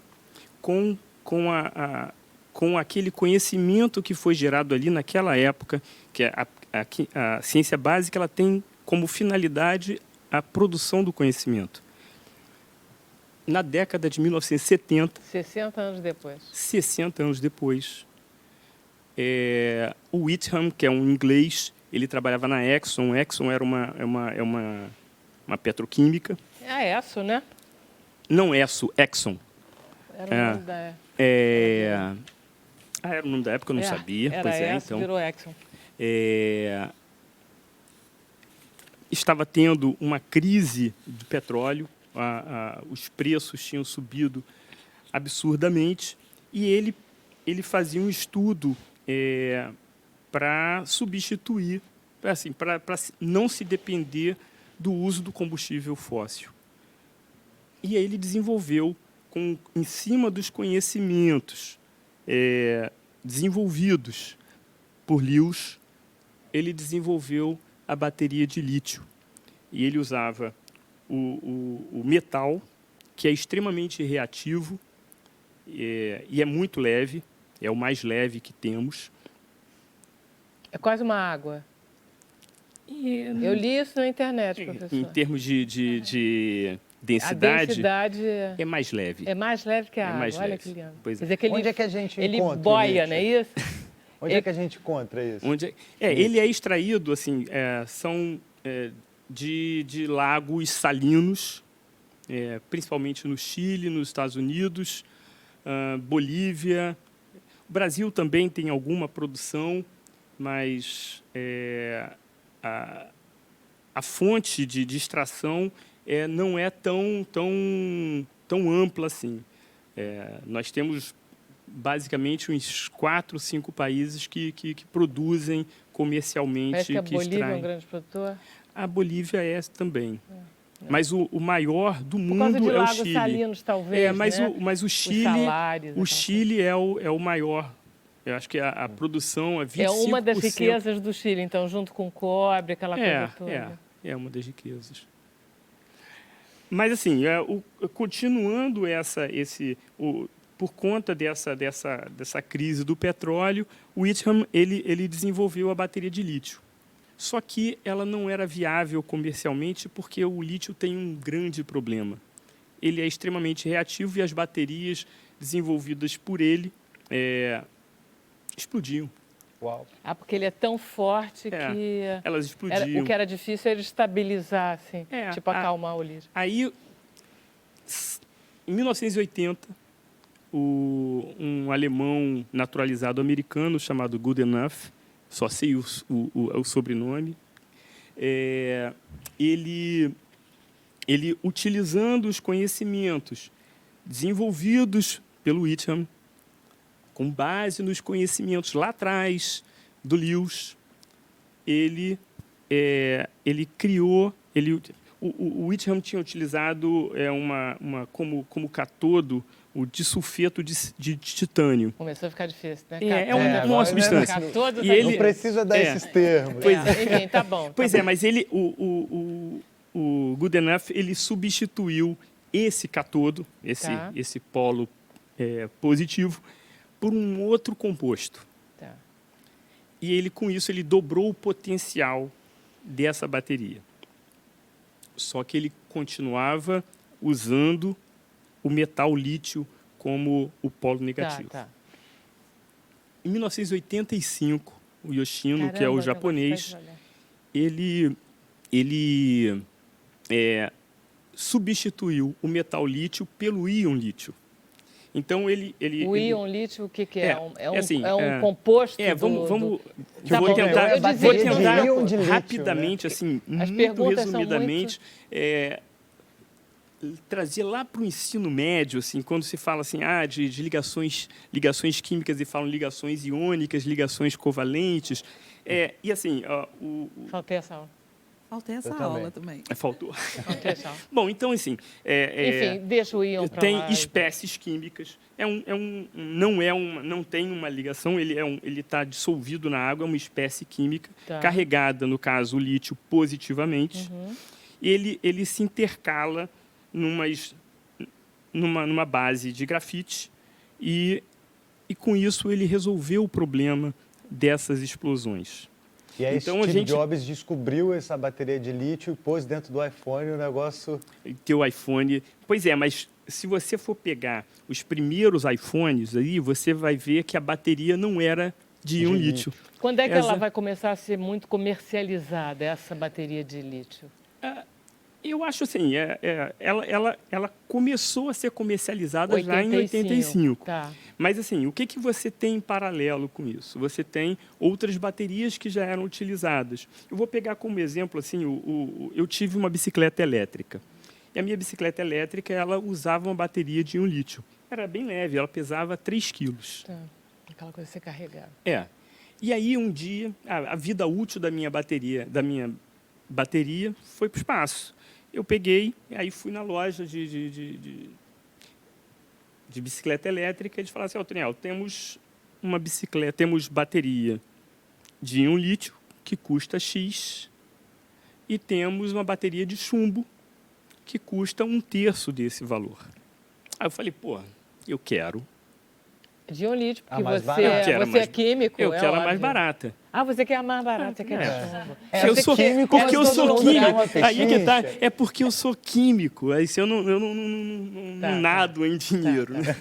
com aquele conhecimento que foi gerado ali naquela época, que a ciência básica ela tem como finalidade a produção do conhecimento. Na década de 1970... 60 anos depois. 60 anos depois, o Whitham, que é um inglês, ele trabalhava na Exxon. Exxon era uma petroquímica. É a Esso, né? Não Exxon. Era o nome da... era o nome da época, eu não sabia. Era Pois Esso, então. virou Exxon. Estava tendo uma crise de petróleo, os preços tinham subido absurdamente, e ele fazia um estudo para substituir, assim, para não se depender do uso do combustível fóssil. E aí ele desenvolveu, em cima dos conhecimentos desenvolvidos por Lewis, ele desenvolveu a bateria de lítio. E ele usava o metal, que é extremamente reativo e é muito leve, é o mais leve que temos. É quase uma água. Eu li isso na internet, professor. Em termos de densidade, a densidade é mais leve. É mais leve que a água, mais olha leve. que lindo. Pois Quer dizer que Onde é que a gente ele encontra boia, o não é lítio? isso? Onde é que a gente encontra isso? Ele é extraído, assim, são de lagos salinos, principalmente no Chile, nos Estados Unidos, Bolívia. O Brasil também tem alguma produção, mas a fonte de extração não é tão ampla assim. Nós temos basicamente uns 4, 5 países que produzem comercialmente, Parece que a que Bolívia extraem. é um grande produtor. A Bolívia é também. Mas o maior do Por causa mundo de é o lagos Chile. salinos, talvez, mas né? o Chile, salares, o Chile é o maior. Eu acho que a produção é 25%. É uma das riquezas do Chile, então, junto com o cobre, aquela coisa toda. É uma das riquezas. Mas, assim, continuando por conta dessa crise do petróleo, o Whitham ele desenvolveu a bateria de lítio. Só que ela não era viável comercialmente porque o lítio tem um grande problema. Ele é extremamente reativo e as baterias desenvolvidas por ele explodiam. Uau. Porque ele é tão forte que... Elas explodiam. O que era difícil era estabilizar, assim, tipo acalmar o lítio. Aí, em 1980, um alemão naturalizado americano chamado Goodenough, só sei o sobrenome, ele utilizando os conhecimentos desenvolvidos pelo Whitham, com base nos conhecimentos lá atrás do Lewis, ele criou... O Whitham tinha utilizado como catodo o disulfeto de titânio. Começou a ficar difícil, né? Uma substância. Catodo, E Não precisa dar esses termos. Enfim, tá bom. Pois mas o Goodenough, ele substituiu esse catodo, esse polo positivo, por um outro composto. Tá. E ele, com isso, ele dobrou o potencial dessa bateria. Só que ele continuava usando o metal lítio como o polo negativo. Tá. Em 1985, o Yoshino, Caramba, que é o eu japonês, gosto de olhar. ele substituiu o metal lítio pelo íon lítio. Então, O íon lítio, o que é? É assim, composto vamos Tá vou bom, tentar, eu dizia vou isso tentar íon de lítio, rapidamente, assim, As muito perguntas são resumidamente, trazer lá para o ensino médio, assim, quando se fala assim, de ligações químicas e falam ligações iônicas, ligações covalentes, e assim, Faltei essa aula. Faltei essa Eu aula também. faltou. Faltei essa aula. Bom, então assim, Enfim, deixa o íon para tem lá. espécies químicas. Não tem uma ligação. Ele está dissolvido na água. É uma espécie química Tá. carregada, no caso, o lítio positivamente. Ele se intercala numa base de grafite e com isso ele resolveu o problema dessas explosões. E aí Então, Steve Jobs descobriu essa bateria de lítio e pôs dentro do iPhone o negócio... Teu iPhone... Pois é, mas se você for pegar os primeiros iPhones, aí você vai ver que a bateria não era de íon lítio. Quando é que Essa- ela vai começar a ser muito comercializada, essa bateria de lítio? Eu acho assim, ela começou a ser comercializada já em 85. Tá. Mas assim, o que você tem em paralelo com isso? Você tem outras baterias que já eram utilizadas. Eu vou pegar como exemplo, assim, eu tive uma bicicleta elétrica. E a minha bicicleta elétrica, ela usava uma bateria de íon lítio. Era bem leve, ela pesava 3 quilos. Tá. Aquela coisa que você carregava. E aí, um dia, a vida útil da minha bateria foi para o espaço. Eu peguei, aí fui na loja de bicicleta elétrica e eles falaram assim, Toniel, temos bateria de íon lítio, que custa X, e temos uma bateria de chumbo, que custa 1/3 desse valor. Aí eu falei, eu quero. De íon lítio, porque mais você, barata. você é químico, Eu quero a mais óbvio. barata. Você quer a mais barata, você quer chumbo. Eu sou químico, porque mas eu sou todo mundo quer uma químico. Aí é que tá. pechincha. É porque eu sou químico. Aí se eu não Tá, nado em dinheiro. tá. Né?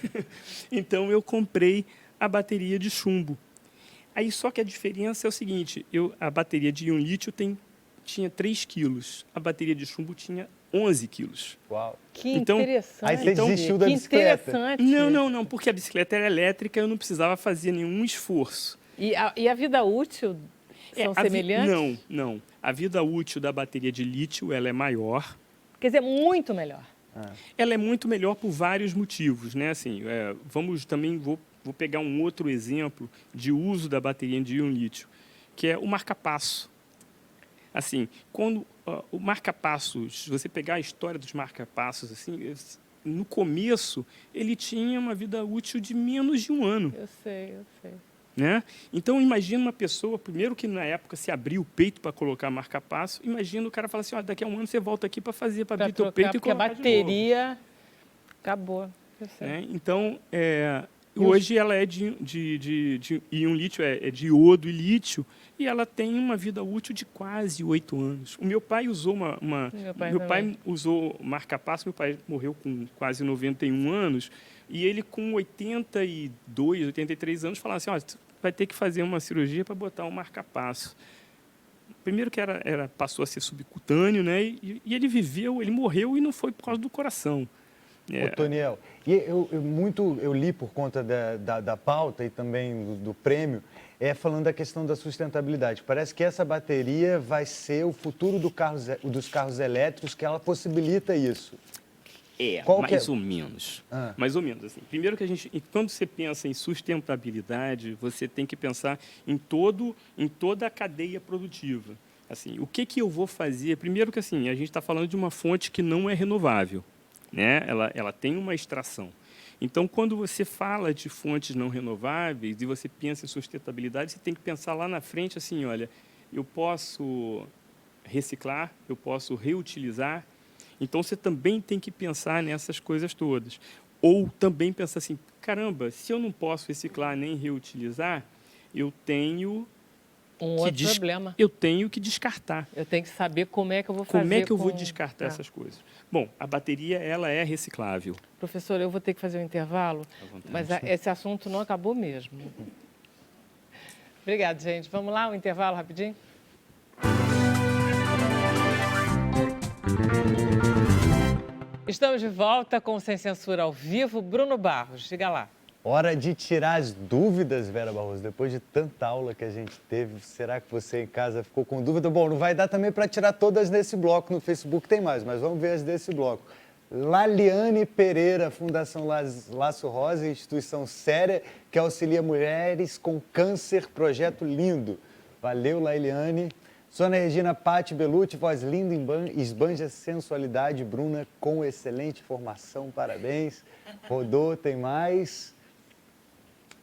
Então eu comprei a bateria de chumbo. Aí só que a diferença é o seguinte: a bateria de íon lítio tinha 3 quilos. A bateria de chumbo tinha 11 quilos. Uau. Que Então, interessante. aí você desistiu da que bicicleta. interessante. Não, porque a bicicleta era elétrica, eu não precisava fazer nenhum esforço. E a vida útil são semelhantes? Não. A vida útil da bateria de lítio ela é maior. Quer dizer, muito melhor. Ela é muito melhor por vários motivos, né? Assim, vou pegar um outro exemplo de uso da bateria de íon lítio, que é o marca-passo. Assim, quando o marca-passo, se você pegar a história dos marca-passos, assim, no começo ele tinha uma vida útil de menos de 1 ano. Eu sei. Né? Então, imagina uma pessoa, primeiro que na época se abriu o peito para colocar marca-passo, imagina o cara falar assim, daqui a 1 ano você volta aqui para abrir teu peito e porque a colocar bateria acabou. Eu sei. né? Então, hoje ela é de íon lítio, é de iodo e lítio, e ela tem uma vida útil de quase 8 anos. O meu pai usou Meu pai usou marca-passo, meu pai morreu com quase 91 anos, e ele com 82, 83 anos falava assim, tu vai ter que fazer uma cirurgia para botar um marca-passo. Primeiro que passou a ser subcutâneo, né? E ele morreu e não foi por causa do coração. Ô, Toniel, e eu li por conta da pauta e também do prêmio, falando da questão da sustentabilidade. Parece que essa bateria vai ser o futuro dos carros elétricos, que ela possibilita isso. Mais ou menos. Mais ou menos. Assim. Primeiro que quando você pensa em sustentabilidade, você tem que pensar em toda a cadeia produtiva. Assim, o que eu vou fazer? Primeiro que assim, a gente está falando de uma fonte que não é renovável. Né? Ela tem uma extração. Então, quando você fala de fontes não renováveis e você pensa em sustentabilidade, você tem que pensar lá na frente assim, olha, eu posso reciclar, eu posso reutilizar. Então, você também tem que pensar nessas coisas todas. Ou também pensar assim, caramba, se eu não posso reciclar nem reutilizar, eu tenho Um que outro problema. eu tenho que descartar. Eu tenho que saber como é que eu vou fazer. Como é que eu vou com- descartar Ah. essas coisas? Bom, a bateria ela é reciclável. Professor, eu vou ter que fazer um intervalo, mas esse assunto não acabou mesmo. Obrigada, gente. Vamos lá, um intervalo rapidinho? Estamos de volta com o Sem Censura ao vivo. Bruno Barros, diga lá. Hora de tirar as dúvidas, Vera Barroso. Depois de tanta aula que a gente teve, será que você em casa ficou com dúvida? Bom, não vai dar também para tirar todas nesse bloco. No Facebook tem mais, mas vamos ver as desse bloco. Laliane Pereira, Fundação Laço Rosa, instituição séria que auxilia mulheres com câncer, projeto lindo. Valeu, Lailiane. Sônia Regina Patti Belucci, voz linda, esbanja sensualidade. Bruna, com excelente formação, parabéns. Rodô, tem mais.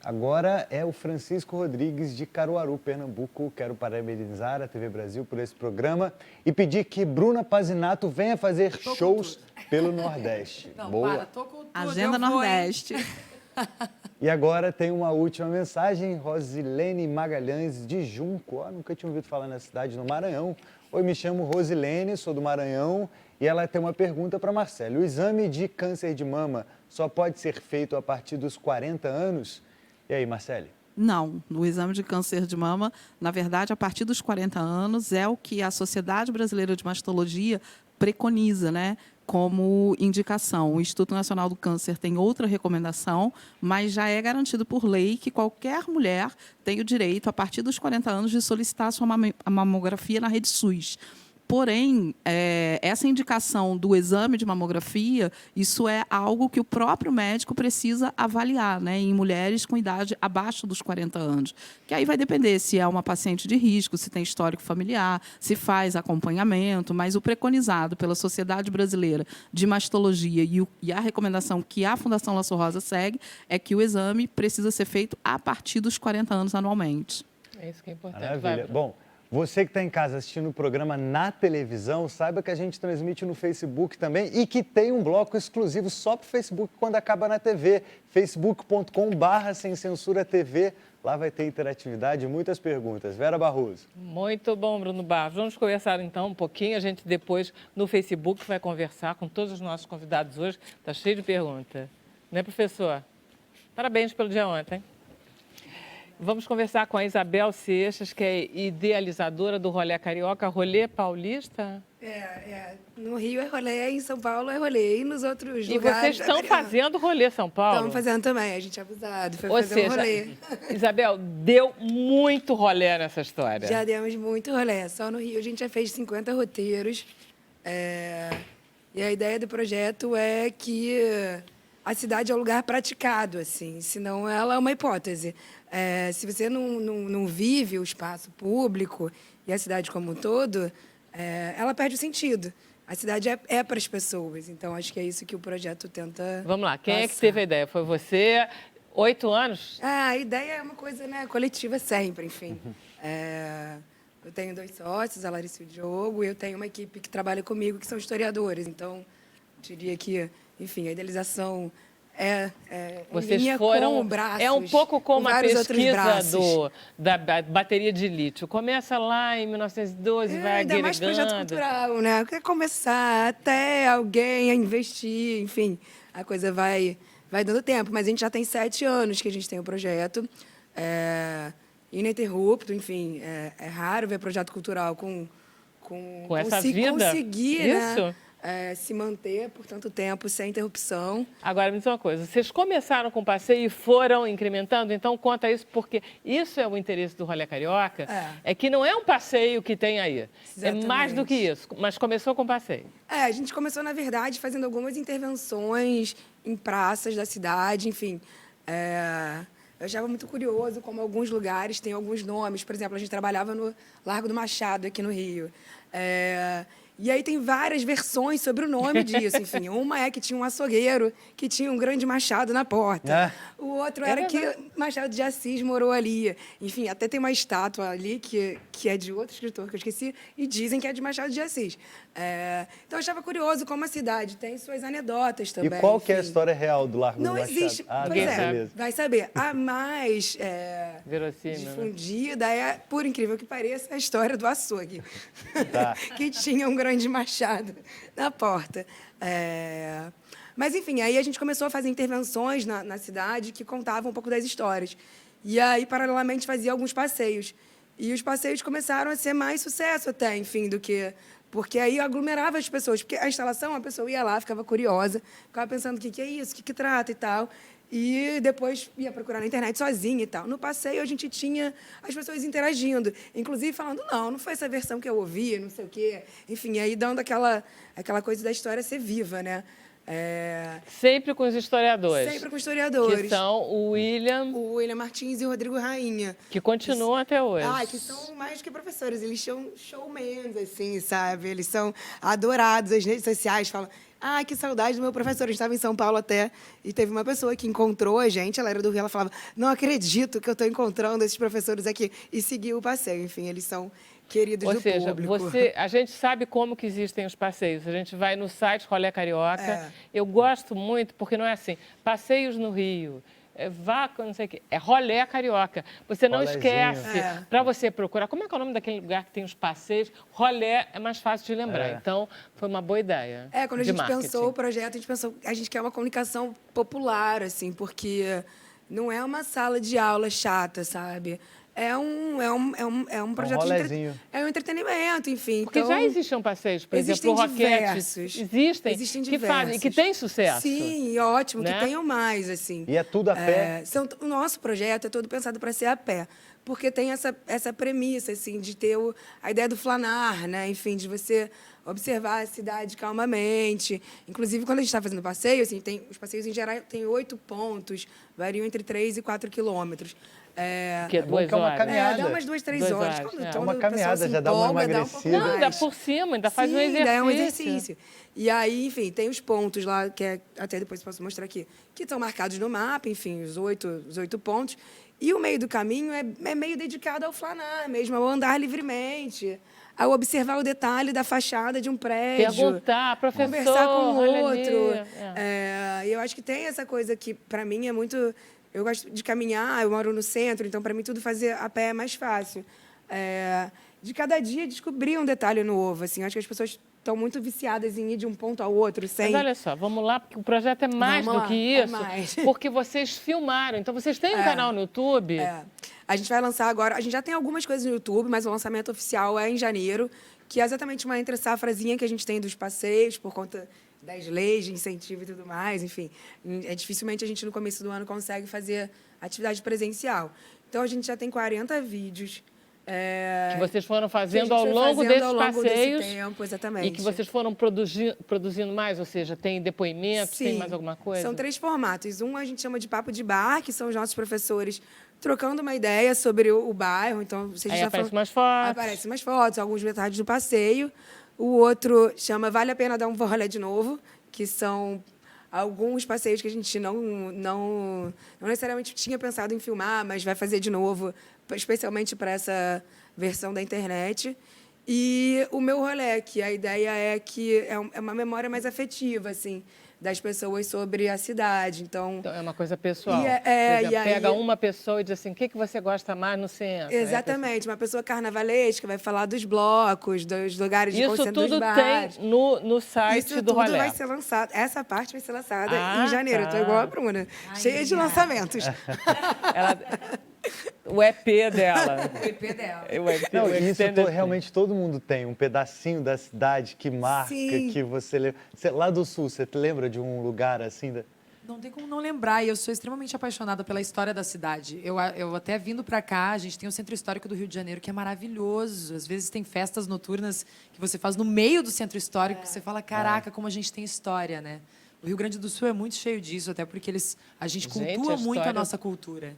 Agora é o Francisco Rodrigues, de Caruaru, Pernambuco. Quero parabenizar a TV Brasil por esse programa e pedir que Bruna Pazinato venha fazer shows pelo Nordeste. Boa. tô com tudo. Agenda Nordeste. E agora tem uma última mensagem, Rosilene Magalhães, de Junco. Ó, nunca tinha ouvido falar nessa cidade, no Maranhão. Oi, me chamo Rosilene, sou do Maranhão e ela tem uma pergunta para Marcelo. O exame de câncer de mama só pode ser feito a partir dos 40 anos? E aí, Marcele? Não, no exame de câncer de mama, na verdade, a partir dos 40 anos é o que a Sociedade Brasileira de Mastologia preconiza, né? Como indicação. O Instituto Nacional do Câncer tem outra recomendação, mas já é garantido por lei que qualquer mulher tem o direito, a partir dos 40 anos, de solicitar a sua mamografia na rede SUS. Porém, essa indicação do exame de mamografia, isso é algo que o próprio médico precisa avaliar, né, em mulheres com idade abaixo dos 40 anos. Que aí vai depender se é uma paciente de risco, se tem histórico familiar, se faz acompanhamento, mas o preconizado pela Sociedade Brasileira de Mastologia e a recomendação que a Fundação Laço Rosa segue é que o exame precisa ser feito a partir dos 40 anos anualmente. É isso que é importante. Maravilha. Vai, Bom, você que está em casa assistindo o programa na televisão, saiba que a gente transmite no Facebook também e que tem um bloco exclusivo só para o Facebook quando acaba na TV, facebook.com/Sem Censura TV. Lá vai ter interatividade e muitas perguntas. Vera Barroso. Muito bom, Bruno Barros. Vamos conversar então um pouquinho. A gente depois no Facebook vai conversar com todos os nossos convidados hoje. Está cheio de perguntas. Né, professor? Parabéns pelo dia ontem. Vamos conversar com a Isabel Seixas, que é idealizadora do Rolê Carioca, Rolê Paulista. No Rio é rolê, em São Paulo é rolê, e nos outros E lugares... vocês estão fazendo Rolê São Paulo? Estamos fazendo também, a gente é abusado, foi Ou fazer seja, um rolê. Isabel, deu muito rolê nessa história. Já demos muito rolê, só no Rio a gente já fez 50 roteiros. E a ideia do projeto é que a cidade é um lugar praticado, assim, senão ela é uma hipótese. Se você não vive o espaço público e a cidade como um todo, ela perde o sentido. A cidade é para as pessoas, então acho que é isso que o projeto tenta. Vamos lá, quem é que passar. teve a ideia? Foi você? 8 anos? A ideia é uma coisa, né, coletiva sempre, enfim. Eu tenho 2 sócios, a Larissa e o Diogo, e eu tenho uma equipe que trabalha comigo, que são historiadores. Então, diria que, enfim, a idealização Vocês linha foram. com braços, É um pouco como com a vários outros pesquisa braços. da bateria de lítio. Começa lá em 1912, vai Ainda mais projeto agregando. cultural, né? Quer começar até alguém a investir, enfim, a coisa vai dando tempo. Mas a gente já tem 7 anos que a gente tem o projeto. Ininterrupto, enfim, é raro ver projeto cultural com essa vida. conseguir, Isso. né? Se manter por tanto tempo sem interrupção. Agora, me diz uma coisa, vocês começaram com o passeio e foram incrementando? Então, conta isso, porque isso é o interesse do Rolê Carioca, é que não é um passeio que tem aí. Exatamente. É mais do que isso, mas começou com o passeio. A gente começou, na verdade, fazendo algumas intervenções em praças da cidade, enfim. Eu achava muito curioso como alguns lugares têm alguns nomes. Por exemplo, a gente trabalhava no Largo do Machado, aqui no Rio. E aí tem várias versões sobre o nome disso. Enfim, uma é que tinha um açougueiro que tinha um grande machado na porta. O outro era que Machado de Assis morou ali. Enfim, até tem uma estátua ali que que é de outro escritor que eu esqueci, e dizem que é de Machado de Assis. Então, eu achava curioso como a cidade tem suas anedotas também. E qual que é a enfim. história real do Largo do Não Machado? existe. Pois beleza. vai saber. A mais Verossímil, né? difundida é, por incrível que pareça, a história do açougue. Tá. Que tinha um grande machado na porta. Mas, enfim, aí a gente começou a fazer intervenções na cidade que contavam um pouco das histórias. E aí, paralelamente, fazia alguns passeios. E os passeios começaram a ser mais sucesso até, enfim, do que... Porque aí aglomerava as pessoas. Porque a instalação, a pessoa ia lá, ficava curiosa, ficava pensando o que é isso, o que trata e tal. E depois ia procurar na internet sozinha e tal. No passeio, a gente tinha as pessoas interagindo, inclusive falando, não foi essa versão que eu ouvi, não sei o quê. Enfim, aí dando aquela coisa da história ser viva, né? Sempre com os historiadores. Sempre com historiadores. Que são o William Martins e o Rodrigo Rainha. Que continuam até hoje. Que são mais que professores. Eles são showmans, assim, sabe? Eles são adorados. As redes sociais falam... que saudade do meu professor. A gente estava em São Paulo até, e teve uma pessoa que encontrou a gente, ela era do Rio, ela falava, não acredito que eu estou encontrando esses professores aqui, e seguiu o passeio. Enfim, eles são queridos do público. Ou seja, a gente sabe como que existem os passeios. A gente vai no site Rolê Carioca. Eu gosto muito, porque não é assim, passeios no Rio... Vácuo, não sei o quê. É Rolê Carioca. Você não Rolezinho. esquece. Para você procurar. Como é que é o nome daquele lugar que tem os passeios? Rolê é mais fácil de lembrar. Então, foi uma boa ideia. Quando a gente pensou o projeto, a gente pensou, a gente quer uma comunicação popular, assim, porque não é uma sala de aula chata, sabe? É um projeto rolezinho. É um entretenimento, enfim. Porque então, já existiam passeios, por exemplo, o Roquete. Existem que fazem e que têm sucesso. Sim, ótimo, né? que tenham mais, assim. E é tudo a pé? O nosso projeto é todo pensado para ser a pé, porque tem essa premissa, assim, de ter a ideia do flanar, né? Enfim, de você observar a cidade calmamente. Inclusive, quando a gente está fazendo passeio, assim, os passeios, em geral, têm 8 pontos, variam entre 3 e 4 quilômetros. Que é 2 que é uma horas. caminhada. Dá umas 2, 3 2 horas. horas, Quando, é. quando Uma a pessoa caminhada, se já dá uma empolga, emagrecida. Dá um Não, pouco ainda mais. por cima, ainda faz um Sim, exercício. ainda é um exercício. E aí, enfim, tem os pontos lá, que até depois posso mostrar aqui, que estão marcados no mapa, enfim, os 8 pontos. E o meio do caminho é meio dedicado ao flanar mesmo, ao andar livremente, ao observar o detalhe da fachada de um prédio. Perguntar, professor, conversar com o olha outro. ali. E eu acho que tem essa coisa que, para mim, é muito... Eu gosto de caminhar, eu moro no centro, então, para mim, tudo fazer a pé é mais fácil. De cada dia, descobrir um detalhe novo. Assim, acho que as pessoas estão muito viciadas em ir de um ponto ao outro. Mas olha só, vamos lá, porque o projeto é mais Vamos do lá, que é isso. mais. Porque vocês filmaram. Então, vocês têm um canal no YouTube? A gente vai lançar agora... A gente já tem algumas coisas no YouTube, mas o lançamento oficial é em janeiro, que é exatamente uma entre-safrazinha que a gente tem dos passeios, por conta das leis de incentivo e tudo mais, enfim. Dificilmente a gente, no começo do ano, consegue fazer atividade presencial. Então, a gente já tem 40 vídeos. Que vocês foram que a fazendo gente ao foi longo fazendo desses ao longo passeios. desse tempo, exatamente. E que vocês foram produzindo mais, ou seja, tem depoimentos, tem mais alguma coisa? São 3 formatos. Um a gente chama de papo de bar, que são os nossos professores trocando uma ideia sobre o bairro. Então, vocês Aí já aparecem umas fotos. Aparecem umas fotos, alguns detalhes do passeio. O outro chama Vale a Pena Dar um Rolê de Novo, que são alguns passeios que a gente não necessariamente tinha pensado em filmar, mas vai fazer de novo, especialmente para essa versão da internet. E o meu rolê, que a ideia é que é uma memória mais afetiva, assim, das pessoas sobre a cidade. Então, é uma coisa pessoal. E Por exemplo, aí, pega uma pessoa e diz assim, o que você gosta mais no centro? Exatamente. Uma pessoa carnavalesca vai falar dos blocos, dos lugares de Isso concentração dos tudo bares. tem no site Isso do tudo Rolê. vai ser lançado. Essa parte vai ser lançada Ah, em janeiro. tá. Eu tô igual a Bruna, cheia de lançamentos. O EP dela. O EP dela. Não, isso realmente todo mundo tem, um pedacinho da cidade que marca, Sim. que você lembra. Lá do Sul, você te lembra de um lugar assim? Não tem como não lembrar, e eu sou extremamente apaixonada pela história da cidade. Eu até vindo para cá, a gente tem o Centro Histórico do Rio de Janeiro, que é maravilhoso. Às vezes tem festas noturnas que você faz no meio do Centro Histórico, que você fala, caraca, como a gente tem história, né? O Rio Grande do Sul é muito cheio disso, até porque a gente cultua muito a nossa cultura.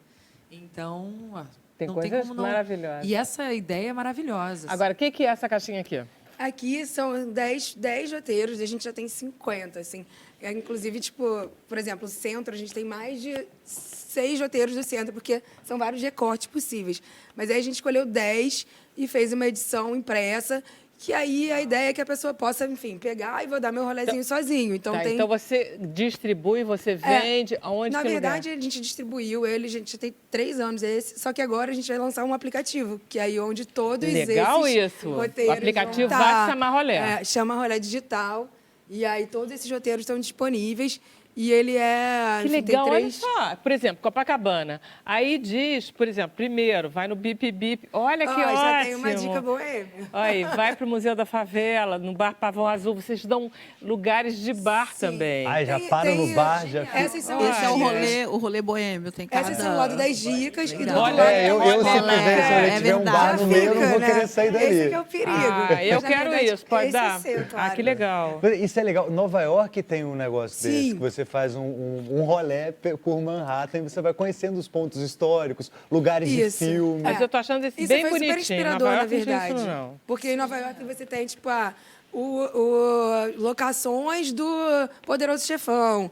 Então, tem não coisas tem como não... maravilhosas. E essa ideia é maravilhosa. Agora, o que é essa caixinha aqui? Aqui são 10 roteiros, e a gente já tem 50, assim. Inclusive, tipo, por exemplo, o centro, a gente tem mais de 6 roteiros do centro, porque são vários recortes possíveis. Mas aí a gente escolheu 10 e fez uma edição impressa, que aí a ideia é que a pessoa possa, enfim, pegar e vou dar meu rolezinho sozinho. Então, Tá, tem... então você distribui, você vende, aonde? Na que verdade, lugar? a gente distribuiu ele, a gente tem 3 anos esse, só que agora a gente vai lançar um aplicativo, que é aí onde todos Legal esses isso. roteiros O aplicativo vão vai tá, chamar Rolé. chama Rolé Digital, e aí todos esses roteiros estão disponíveis. E ele é... Que enfim, legal, tem olha 3... só. Por exemplo, Copacabana. Aí diz, por exemplo, primeiro, vai no Bip Bip. Olha que ótimo. Já tem uma dica boa aí. Aí, vai para o Museu da Favela, no Bar Pavão Azul. Vocês dão lugares de bar também. Ai, já para no bar, já fica... Essas são Esse é as o rolê boêmio. Tem cada... Essas são o lado das dicas e do Olha, lado... Eu se é tiver um bar no meio, eu não vou querer sair dali. Esse que é o perigo. Ah, eu Mas, na quero verdade, isso, pode esse é dar? seu, claro. Ah, que legal. Isso é legal. Nova York tem um negócio Sim. desse, que você faz um rolê por Manhattan e você vai conhecendo os pontos históricos, lugares de Isso. filme. Mas eu tô achando esse Isso bem foi bonitinho. super inspirador, Nova na York não tinha verdade. isso, não. Porque em Nova York você tem, tipo, locações do Poderoso Chefão,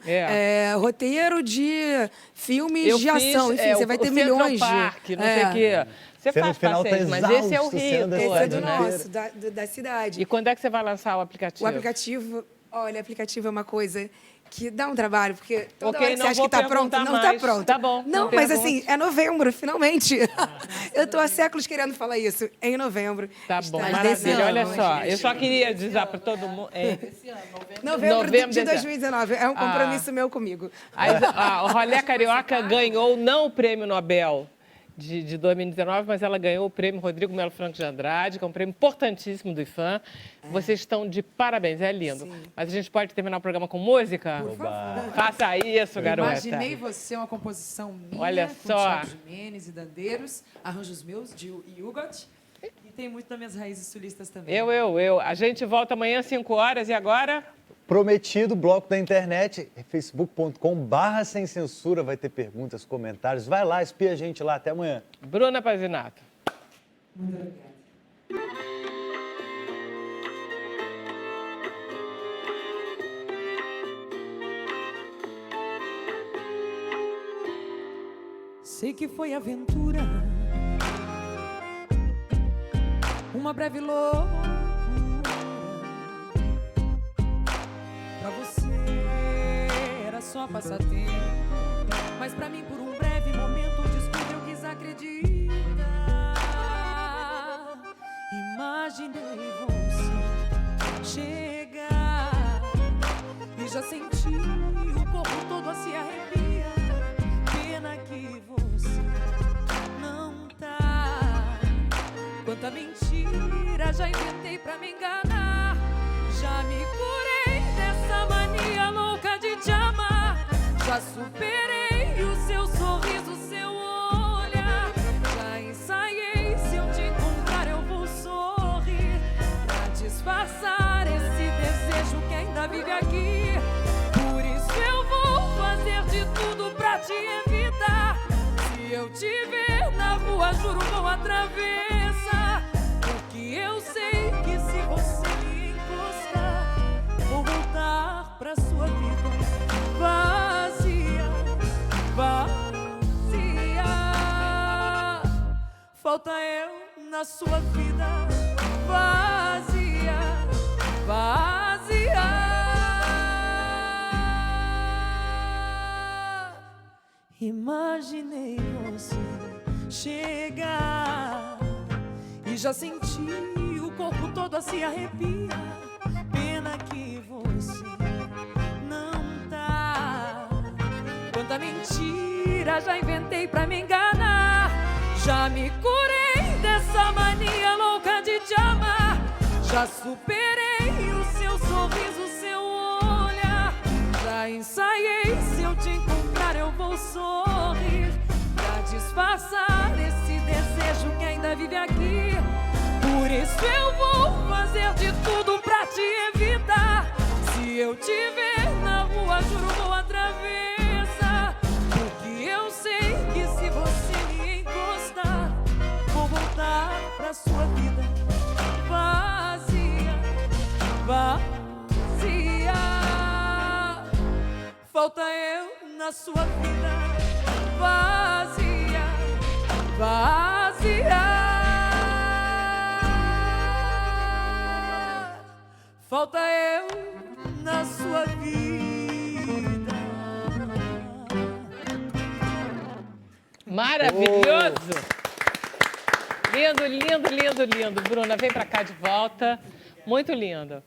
roteiro de filmes Eu de fiz, ação, enfim, você vai ter Central milhões Park, de... não sei o quê. Você Você, no faz final, tá passeios, mas esse é o exausto, você Rio anda todo, Esse é do né? nosso, da cidade. E quando é que você vai lançar o aplicativo? O aplicativo, olha, o aplicativo é uma coisa que dá um trabalho, porque toda Ok, hora que não você acha vou que tá pronto, perguntar não tá mais. pronto. Tá bom, Não, não mas pergunte. assim, é novembro, finalmente. Eu tô há séculos querendo falar isso. Em novembro. Tá bom, Mas maravilha. desse ano, Olha só, gente. eu só queria dizer para todo mundo... Novembro de desse ano. 2019. É um compromisso meu comigo. O Rolé Carioca ganhou não o prêmio Nobel de 2019, mas ela ganhou o prêmio Rodrigo Melo Franco de Andrade, que é um prêmio importantíssimo do IFAM. Vocês estão de parabéns, é lindo. Sim. Mas a gente pode terminar o programa com música? Por favor. Faça isso, garota. Imaginei Você, uma composição minha, Olha com só. Thiago Jimenez e Dandeiros, arranjos meus, de Hugot, e tem muito das minhas raízes sulistas também. Eu. A gente volta amanhã às 5 horas e agora... Prometido, bloco da internet, facebook.com/sem censura, vai ter perguntas, comentários. Vai lá, espia a gente lá. Até amanhã. Bruna Pazinato. Muito obrigada. Sei que foi aventura, uma breve loucura. Pra você era só passatempo, mas pra mim por um breve momento um descuido eu quis acreditar. Imaginei você chegar e já senti o corpo todo a se arrepiar. Pena que você não tá. Quanta mentira já inventei pra me enganar. Já me curei dessa mania louca de te amar. Já superei o seu sorriso, o seu olhar. Já ensaiei, se eu te encontrar eu vou sorrir pra disfarçar esse desejo que ainda vive aqui. Por isso eu vou fazer de tudo pra te evitar. Se eu te ver na rua, juro, vou atravessar. Porque eu sei que se você me encostar, vou voltar pra sua vida vazia, vazia. Falta eu na sua vida vazia, vazia. Imaginei você chegar e já senti o corpo todo a se arrepiar. Pena que você não tá. Quanta mentira já inventei pra me enganar. Já me curei dessa mania louca de te amar. Já superei o seu sorriso, o seu olhar. Já ensaiei, se eu te encontrar eu vou sorrir pra disfarçar esse desejo que ainda vive aqui. Por isso eu vou fazer de tudo pra te evitar. Se eu te ver na rua, juro, vou atravessar. Porque eu sei que se você me encostar, vou voltar pra sua vida vazia, falta eu na sua vida vazia, vazia. Falta eu na sua vida. Maravilhoso! Lindo, lindo, lindo, lindo. Bruna, vem pra cá de volta. Muito lindo.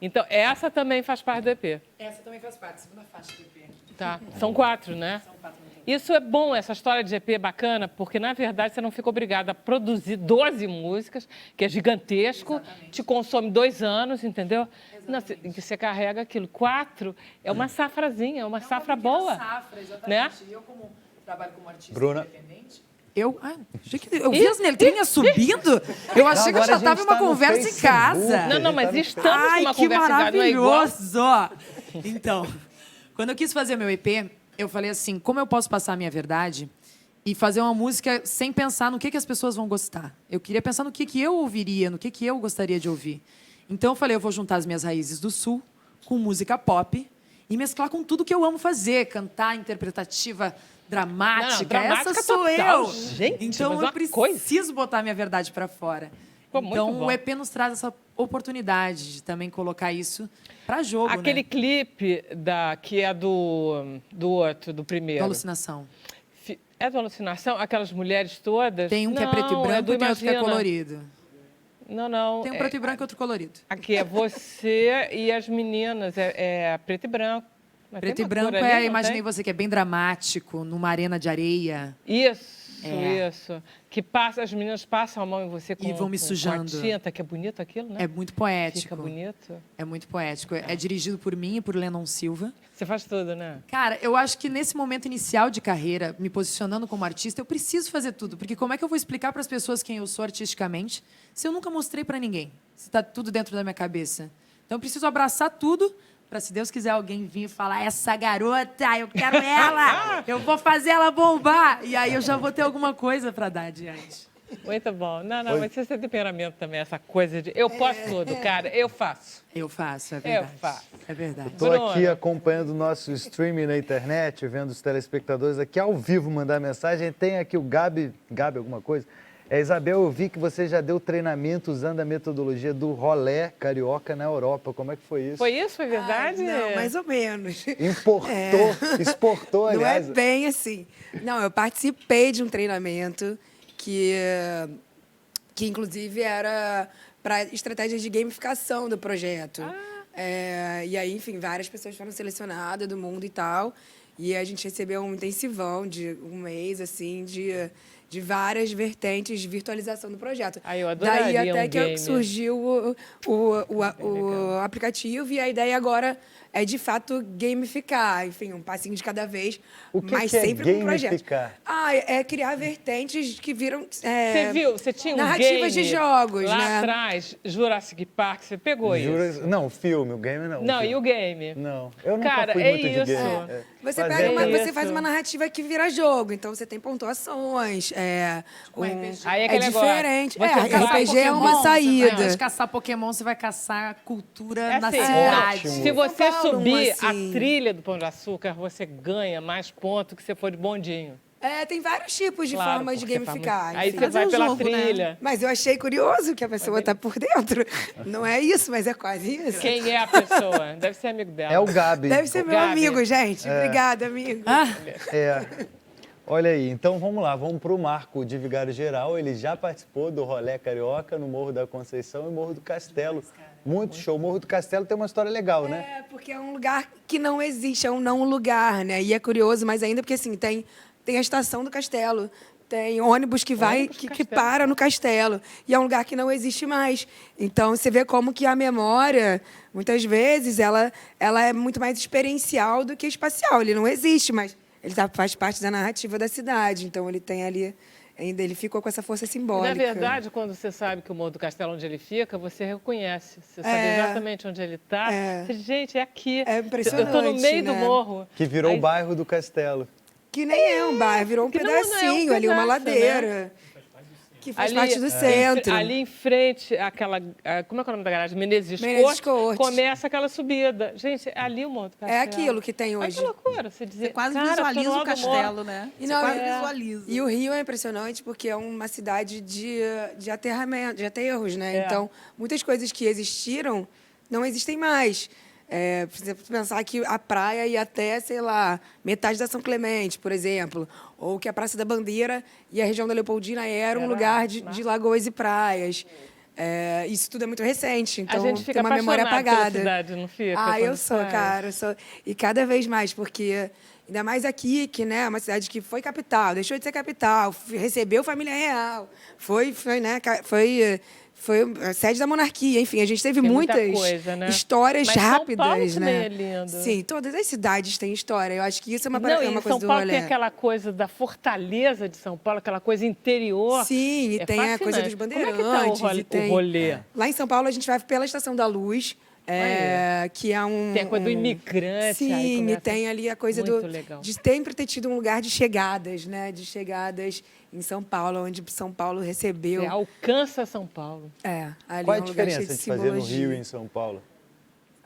Então, essa também faz parte do EP. Essa também faz parte, segunda faixa do EP. Tá. São 4, né? São 4 no EP. Isso é bom, essa história de EP é bacana, porque, na verdade, você não fica obrigada a produzir 12 músicas, que é gigantesco, Exatamente. te consome 2 anos, entendeu? Não, você carrega aquilo. 4 é uma safrazinha, é uma safra boa. Safra, exatamente. Né? E eu, como trabalho como artista Bruna. independente... Eu vi as letrinhas subindo. Eu achei que eu agora já a gente estava em uma tá no conversa em Facebook. casa. Não, mas estamos Ai, numa que conversa em casa, não é igual? maravilhoso! Então, quando eu quis fazer meu EP, eu falei assim, como eu posso passar a minha verdade e fazer uma música sem pensar no que as pessoas vão gostar? Eu queria pensar no que eu ouviria, no que eu gostaria de ouvir. Então eu falei, eu vou juntar as minhas raízes do Sul com música pop e mesclar com tudo que eu amo fazer, cantar, interpretativa, dramática. Não, dramática essa sou total. eu. Gente, então mas eu uma coisa. preciso botar minha verdade para fora. Pô, muito Então bom. o EP nos traz essa oportunidade de também colocar isso para jogo, Aquele né? clipe que é do outro, do primeiro. Da alucinação. É do Alucinação? Aquelas mulheres todas? Tem um que é preto e Não, branco do e tem outro que é Imagina. colorido. Não. Tem um preto e branco e outro colorido. Aqui é você e as meninas. É preto e branco. Mas Preto tem e uma branco cor ali, é não Imaginei tem? Você, que é bem dramático, numa arena de areia. Isso. Que as meninas passam a mão em você E vão me sujando. com a tinta, que é bonito aquilo, né? É muito poético. Fica bonito. É muito poético. É dirigido por mim e por Lennon Silva. Você faz tudo, né? Cara, eu acho que nesse momento inicial de carreira, me posicionando como artista, eu preciso fazer tudo. Porque como é que eu vou explicar para as pessoas quem eu sou artisticamente se eu nunca mostrei para ninguém? Se está tudo dentro da minha cabeça. Então eu preciso abraçar tudo para, se Deus quiser, alguém vir e falar, essa garota, eu quero ela, eu vou fazer ela bombar. E aí eu já vou ter alguma coisa para dar adiante. Muito bom. Não, mas esse temperamento também, essa coisa de eu posso tudo, cara, eu faço. Eu faço, é verdade. Eu faço. É verdade. Estou Bruna. aqui acompanhando o nosso streaming na internet, vendo os telespectadores aqui ao vivo mandar mensagem. Tem aqui o Gabi alguma coisa? Isabel, eu vi que você já deu treinamento usando a metodologia do rolê carioca na Europa. Como é que foi isso? Foi isso? Foi verdade? Não, mais ou menos. Exportou, Não aliás. é bem assim. Não, eu participei de um treinamento que inclusive era para estratégias de gamificação do projeto. E aí, enfim, várias pessoas foram selecionadas do mundo e tal. E a gente recebeu um intensivão de um mês, assim, de várias vertentes de virtualização do projeto. Eu adoraria Daí até um que game. surgiu o aplicativo e a ideia agora é, de fato, gamificar. Enfim, um passinho de cada vez, O que mas que é sempre com um projeto. gamificar? É criar vertentes que viram... Você viu? Você tinha um narrativas game de jogos, lá né? atrás, Jurassic Park, você pegou isso? Não, o filme, o game não. Não, e o game? Não, eu nunca Cara, fui é muito de isso. game. Você, Mas pega é você isso. faz uma narrativa que vira jogo. Então, você tem pontuações. Aí é aquele negócio, diferente. você caçar RPG é uma Pokémon, saída. Ao invés de caçar Pokémon, você vai caçar cultura na assim, cidade. ótimo. Se você São Paulo, subir assim. a trilha do Pão de Açúcar, você ganha mais pontos que se for de bondinho. Tem vários tipos de Claro, formas de porque gamificar. faz muito- Aí enfim. você vai é um pela jogo, né? trilha. Mas eu achei curioso que a pessoa está por dentro. Não é isso, mas é quase isso. Quem é a pessoa? Deve ser amigo dela. É o Gabi. Deve ser meu Gabi. amigo, gente. Obrigada, amigo. Olha aí, então vamos lá, vamos para o Marco de Vigário Geral. Ele já participou do Rolê Carioca no Morro da Conceição e Morro do Castelo. Muito show. Morro do Castelo tem uma história legal, né? Porque é um lugar que não existe, é um não lugar, né? E é curioso, mas ainda porque assim, tem a estação do castelo, tem ônibus que vai, Ônibus do que castelo. para no castelo. E é um lugar que não existe mais. Então, você vê como que a memória, muitas vezes, ela é muito mais experiencial do que espacial. Ele não existe, mas ele faz parte da narrativa da cidade. Então, ele tem ali... Ainda ele ficou com essa força simbólica. Na verdade, quando você sabe que o Morro do Castelo, onde ele fica, você reconhece. Você sabe exatamente onde ele está. Gente, é aqui. É impressionante, Eu estou no meio do né? morro. Que virou Aí- o bairro do Castelo. Que nem é um bairro, virou um que não é um pedacinho ali, uma pedaço, né? ladeira. Que faz parte do centro. Ali em frente, aquela... Como é que é o nome da garagem? Menezes Menezes Corte. Corte. Começa aquela subida. Gente, ali o Monte Castelo. É aquilo que tem Olha hoje. que loucura. Você dizer, Você quase cara, tô no visualiza o alto castelo, morro. né? E Você não, quase é- visualiza. E o Rio é impressionante porque é uma cidade de aterramento, de aterros, né? É. Então, muitas coisas que existiram não existem mais. Por exemplo, pensar que a praia ia até, sei lá, metade da São Clemente, por exemplo. Ou que a Praça da Bandeira e a região da Leopoldina era um Era, lugar de né? lagoas e praias. Isso tudo é muito recente, então A gente fica tem uma memória apaixonado pela apagada. cidade, não fica? Ah, eu quando sou, sai? cara. Eu sou. E cada vez mais, porque ainda mais aqui, que né, é uma cidade que foi capital, deixou de ser capital, recebeu família real, foi a sede da monarquia. Enfim, a gente teve Tem muita muitas coisa, né? histórias Mas São rápidas, Paulo né? também é lindo. Sim, todas as cidades têm história. Eu acho que isso é uma, Não, é e uma coisa São do Paulo rolê. tem aquela coisa da fortaleza de São Paulo, aquela coisa interior. Sim, e É tem a coisa fascinante. dos bandeirantes. Como é que tá o rolê? Lá em São Paulo, a gente vai pela Estação da Luz, que é um... Tem a coisa do imigrante. aí Sim, e começa- tem ali a coisa Muito legal. de sempre ter tido um lugar de chegadas, né? De chegadas em São Paulo, onde São Paulo recebeu. Você alcança São Paulo. Ali Qual é a um lugar cheio diferença de fazer no simbologia. Rio e em São Paulo?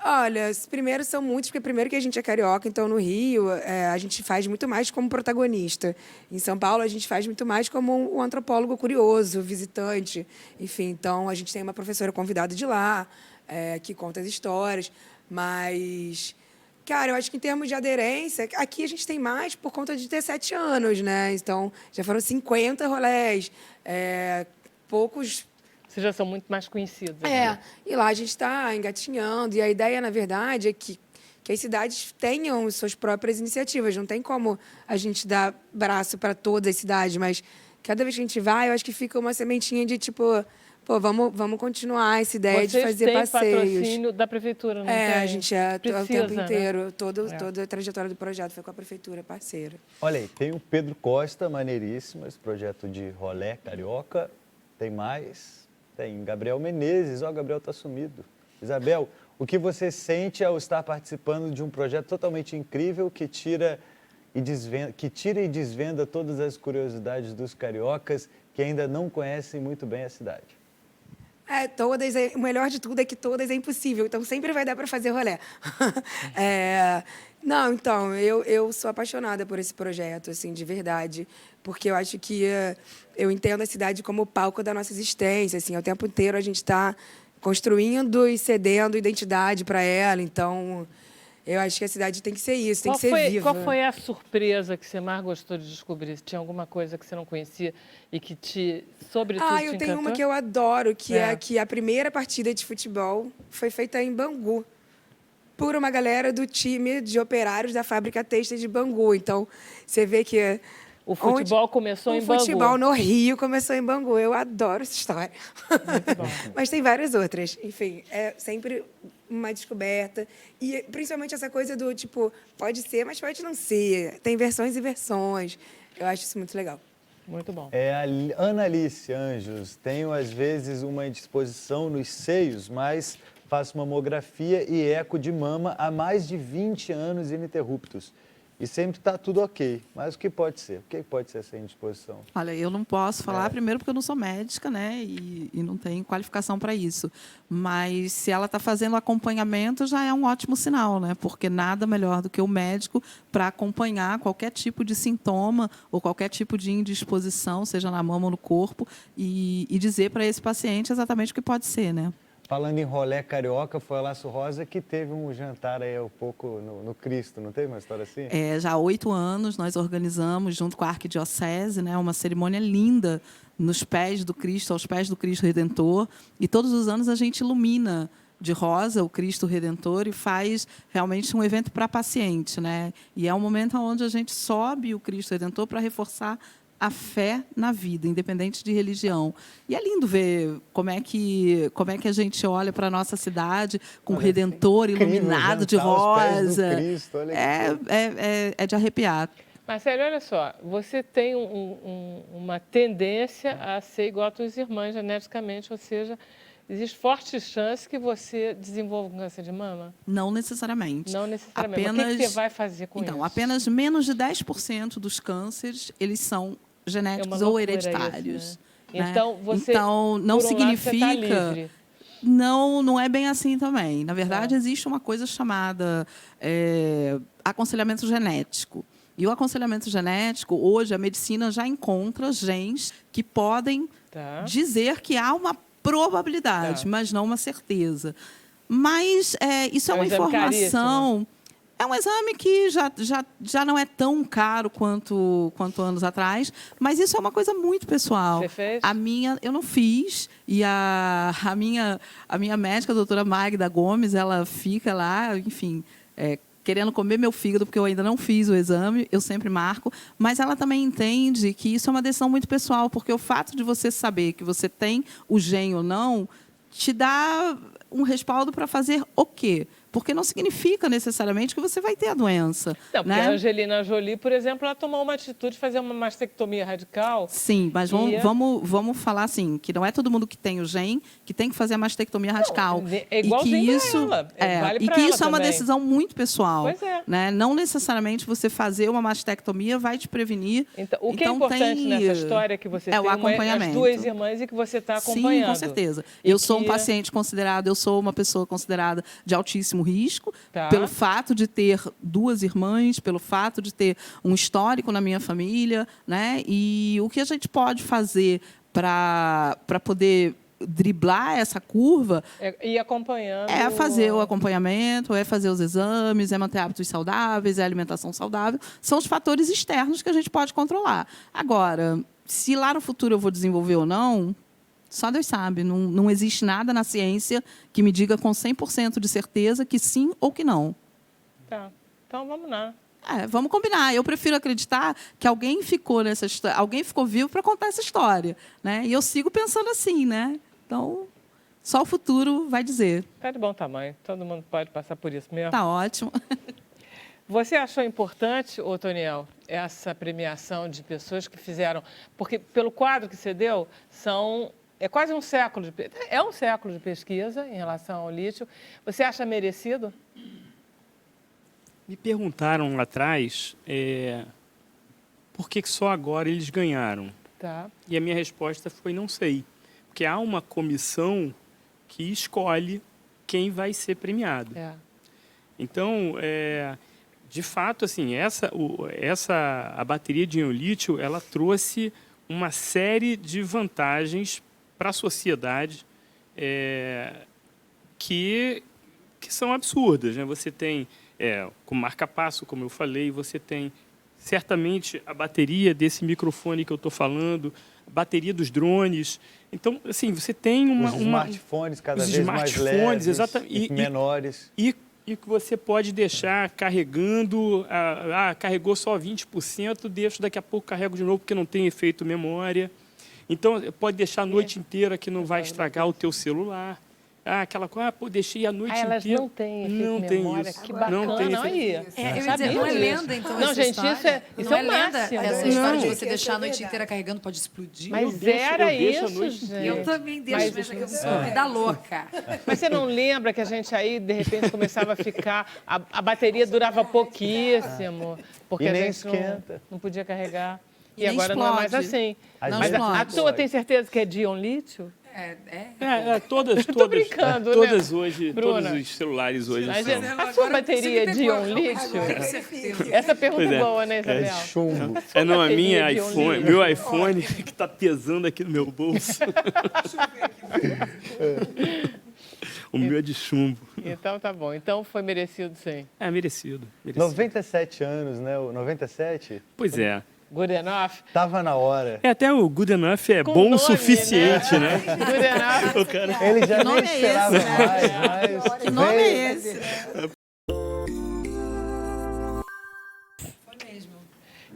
Olha, os primeiros são muitos, porque primeiro que a gente é carioca, então no Rio a gente faz muito mais como protagonista. Em São Paulo a gente faz muito mais como um antropólogo curioso, visitante. Enfim, então a gente tem uma professora convidada de lá, que conta as histórias. Mas, cara, eu acho que em termos de aderência, aqui a gente tem mais por conta de ter 7 anos, né? Então, já foram 50 rolés, poucos... Vocês já são muito mais conhecidos. né? E lá a gente está engatinhando. E a ideia, na verdade, é que as cidades tenham suas próprias iniciativas. Não tem como a gente dar braço para todas as cidades, mas cada vez que a gente vai, eu acho que fica uma sementinha de tipo, pô, vamos continuar essa ideia de fazer têm passeios. patrocínio da prefeitura, não tem? A gente o Precisa, tempo né? inteiro. Toda a trajetória do projeto foi com a prefeitura, parceira. Olha aí, tem o Pedro Costa, maneiríssimo, esse projeto de rolé carioca. Tem mais? Tem Gabriel Menezes. Ó, o Gabriel está sumido. Isabel, o que você sente ao estar participando de um projeto totalmente incrível que tira e desvenda todas as curiosidades dos cariocas que ainda não conhecem muito bem a cidade? O melhor de tudo é que todas é impossível, então sempre vai dar para fazer rolê. Não, então, eu sou apaixonada por esse projeto, assim, de verdade, porque eu acho que eu entendo a cidade como palco da nossa existência, assim, o tempo inteiro a gente está construindo e cedendo identidade para ela, então eu acho que a cidade tem que ser isso, tem que ser viva. Qual foi a surpresa que você mais gostou de descobrir? Tinha alguma coisa que você não conhecia e que sobretudo, te eu encantou? tenho uma que eu adoro, que é que a primeira partida de futebol foi feita em Bangu, por uma galera do time de operários da fábrica têxtil de Bangu. Então, você vê que... O futebol começou em Bangu. O futebol no Rio começou em Bangu. Eu adoro essa história. Mas tem várias outras. Enfim, é sempre uma descoberta. E principalmente essa coisa do, tipo, pode ser, mas pode não ser. Tem versões e versões. Eu acho isso muito legal. Muito bom. Ana Alice Anjos, tenho às vezes uma indisposição nos seios, mas faço mamografia e eco de mama há mais de 20 anos ininterruptos. E sempre está tudo ok. Mas o que pode ser? O que pode ser essa indisposição? Olha, eu não posso falar, primeiro porque eu não sou médica, né? E não tenho qualificação para isso. Mas se ela está fazendo acompanhamento, já é um ótimo sinal, né? Porque nada melhor do que o médico para acompanhar qualquer tipo de sintoma ou qualquer tipo de indisposição, seja na mama ou no corpo, e dizer para esse paciente exatamente o que pode ser, né? Falando em rolé carioca, foi a Laço Rosa que teve um jantar aí um pouco no Cristo, não tem uma história assim? Já há 8 anos nós organizamos, junto com a Arquidiocese, né, uma cerimônia linda nos pés do Cristo, aos pés do Cristo Redentor. E todos os anos a gente ilumina de rosa o Cristo Redentor e faz realmente um evento para paciente, né? E é um momento onde a gente sobe o Cristo Redentor para reforçar a fé na vida, independente de religião. E é lindo ver como é que a gente olha para a nossa cidade com o Redentor iluminado de rosa. Cristo, olha é de arrepiar. Marcelo, olha só, você tem uma tendência a ser igual às suas irmãs geneticamente, ou seja, existe forte chance que você desenvolva um câncer de mama? Não necessariamente. Não necessariamente. O que você vai fazer com isso? Então, apenas menos de 10% dos cânceres, eles são genéticos ou hereditários. Isso, né? né? Então, você, Então, não por um lado, você tá significa... livre. Não é bem assim também. Na verdade, existe uma coisa chamada aconselhamento genético. E o aconselhamento genético, hoje, a medicina já encontra genes que podem dizer que há uma probabilidade, mas não uma certeza. Mas isso é uma exame informação... É um exame que já não é tão caro quanto anos atrás, mas isso é uma coisa muito pessoal. Você fez? A minha, eu não fiz, e a minha médica, a doutora Magda Gomes, ela fica lá, enfim, querendo comer meu fígado, porque eu ainda não fiz o exame, eu sempre marco, mas ela também entende que isso é uma decisão muito pessoal, porque o fato de você saber que você tem o gene ou não, te dá um respaldo para fazer o quê? Porque não significa necessariamente que você vai ter a doença. Não, porque né? a Angelina Jolie, por exemplo, ela tomou uma atitude de fazer uma mastectomia radical. Sim, mas vamos falar assim, que não é todo mundo que tem o gene que tem que fazer a mastectomia radical. É igualzinho e que isso, ela. Vale e pra que ela isso é uma também. decisão muito pessoal. Pois é. Né? Não necessariamente você fazer uma mastectomia vai te prevenir. Então, o que é importante nessa história é que você tem o acompanhamento. as duas irmãs e que você está acompanhando. Sim, com certeza. Eu sou um paciente considerado, eu sou uma pessoa considerada de altíssimo risco, pelo fato de ter duas irmãs, pelo fato de ter um histórico na minha família, né? E o que a gente pode fazer para poder driblar essa curva e acompanhando é fazer o acompanhamento, é fazer os exames, é manter hábitos saudáveis, é alimentação saudável. São os fatores externos que a gente pode controlar. Agora, se lá no futuro eu vou desenvolver ou não, só Deus sabe. Não existe nada na ciência que me diga com 100% de certeza que sim ou que não. Tá. Então, vamos lá. Vamos combinar. Eu prefiro acreditar que alguém ficou nessa história, alguém ficou vivo para contar essa história, né? E eu sigo pensando assim, né? Então, só o futuro vai dizer. Tá de bom tamanho. Todo mundo pode passar por isso mesmo. Tá ótimo. Você achou importante, Otoniel, essa premiação de pessoas que fizeram... Porque, pelo quadro que você deu, é quase um século de pesquisa em relação ao lítio. Você acha merecido? Me perguntaram lá atrás por que só agora eles ganharam. Tá. E a minha resposta foi não sei. Porque há uma comissão que escolhe quem vai ser premiado. Então, de fato, assim, a bateria de íon-lítio, ela trouxe uma série de vantagens para a sociedade que são absurdas, né? Você tem, com marca-passo, como eu falei, você tem certamente a bateria desse microfone que eu estou falando, a bateria dos drones. Então, assim, você tem os smartphones cada vez mais leves, exatamente, menores. E que você pode deixar carregando, carregou só 20%, deixo daqui a pouco carrego de novo porque não tem efeito memória. Então, pode deixar a noite inteira que não vai estragar o teu celular. Aquela coisa, deixei a noite inteira. Elas não têm efeito memória, isso. que bacana, não tem aí. Eu ia dizer, não é lenda, então, Não, essa gente, história? isso é o lenda, máximo. essa história de você deixar a noite inteira carregando pode explodir. Mas eu deixo a isso, noite gente. Eu também deixo, mas eu sou vida louca. Mas você não lembra que a gente aí, de repente, começava a ficar... A bateria durava pouquíssimo, porque E a nem gente esquenta. não podia carregar. E nem agora não é mais explode. assim. Não Mas a explode. tua tem certeza que é de íon-lítio? Todas, tô brincando, né, todas hoje, Bruna? todos os celulares hoje Mas são. a sua bateria é de íon-lítio? Essa pergunta é boa, né, Isabel? Chumbo. Não, a minha bateria de iPhone, íon-lítio. meu iPhone que está pesando aqui no meu bolso. O meu é de chumbo. Então tá bom. Então foi merecido, sim. Merecido. 97 anos, né? 97? Pois é. Good enough? Tava na hora. Até o good enough é Com bom o nome, suficiente, né? Good enough. O cara... Ele já nem nome é esperava esse, mais, mas Que nome veio. é esse?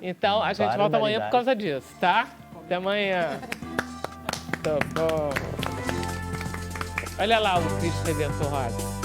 Então a gente volta amanhã por Barbaridade. causa disso, tá? Até amanhã. Tá bom. Olha lá o Cristo Redentor Rosa.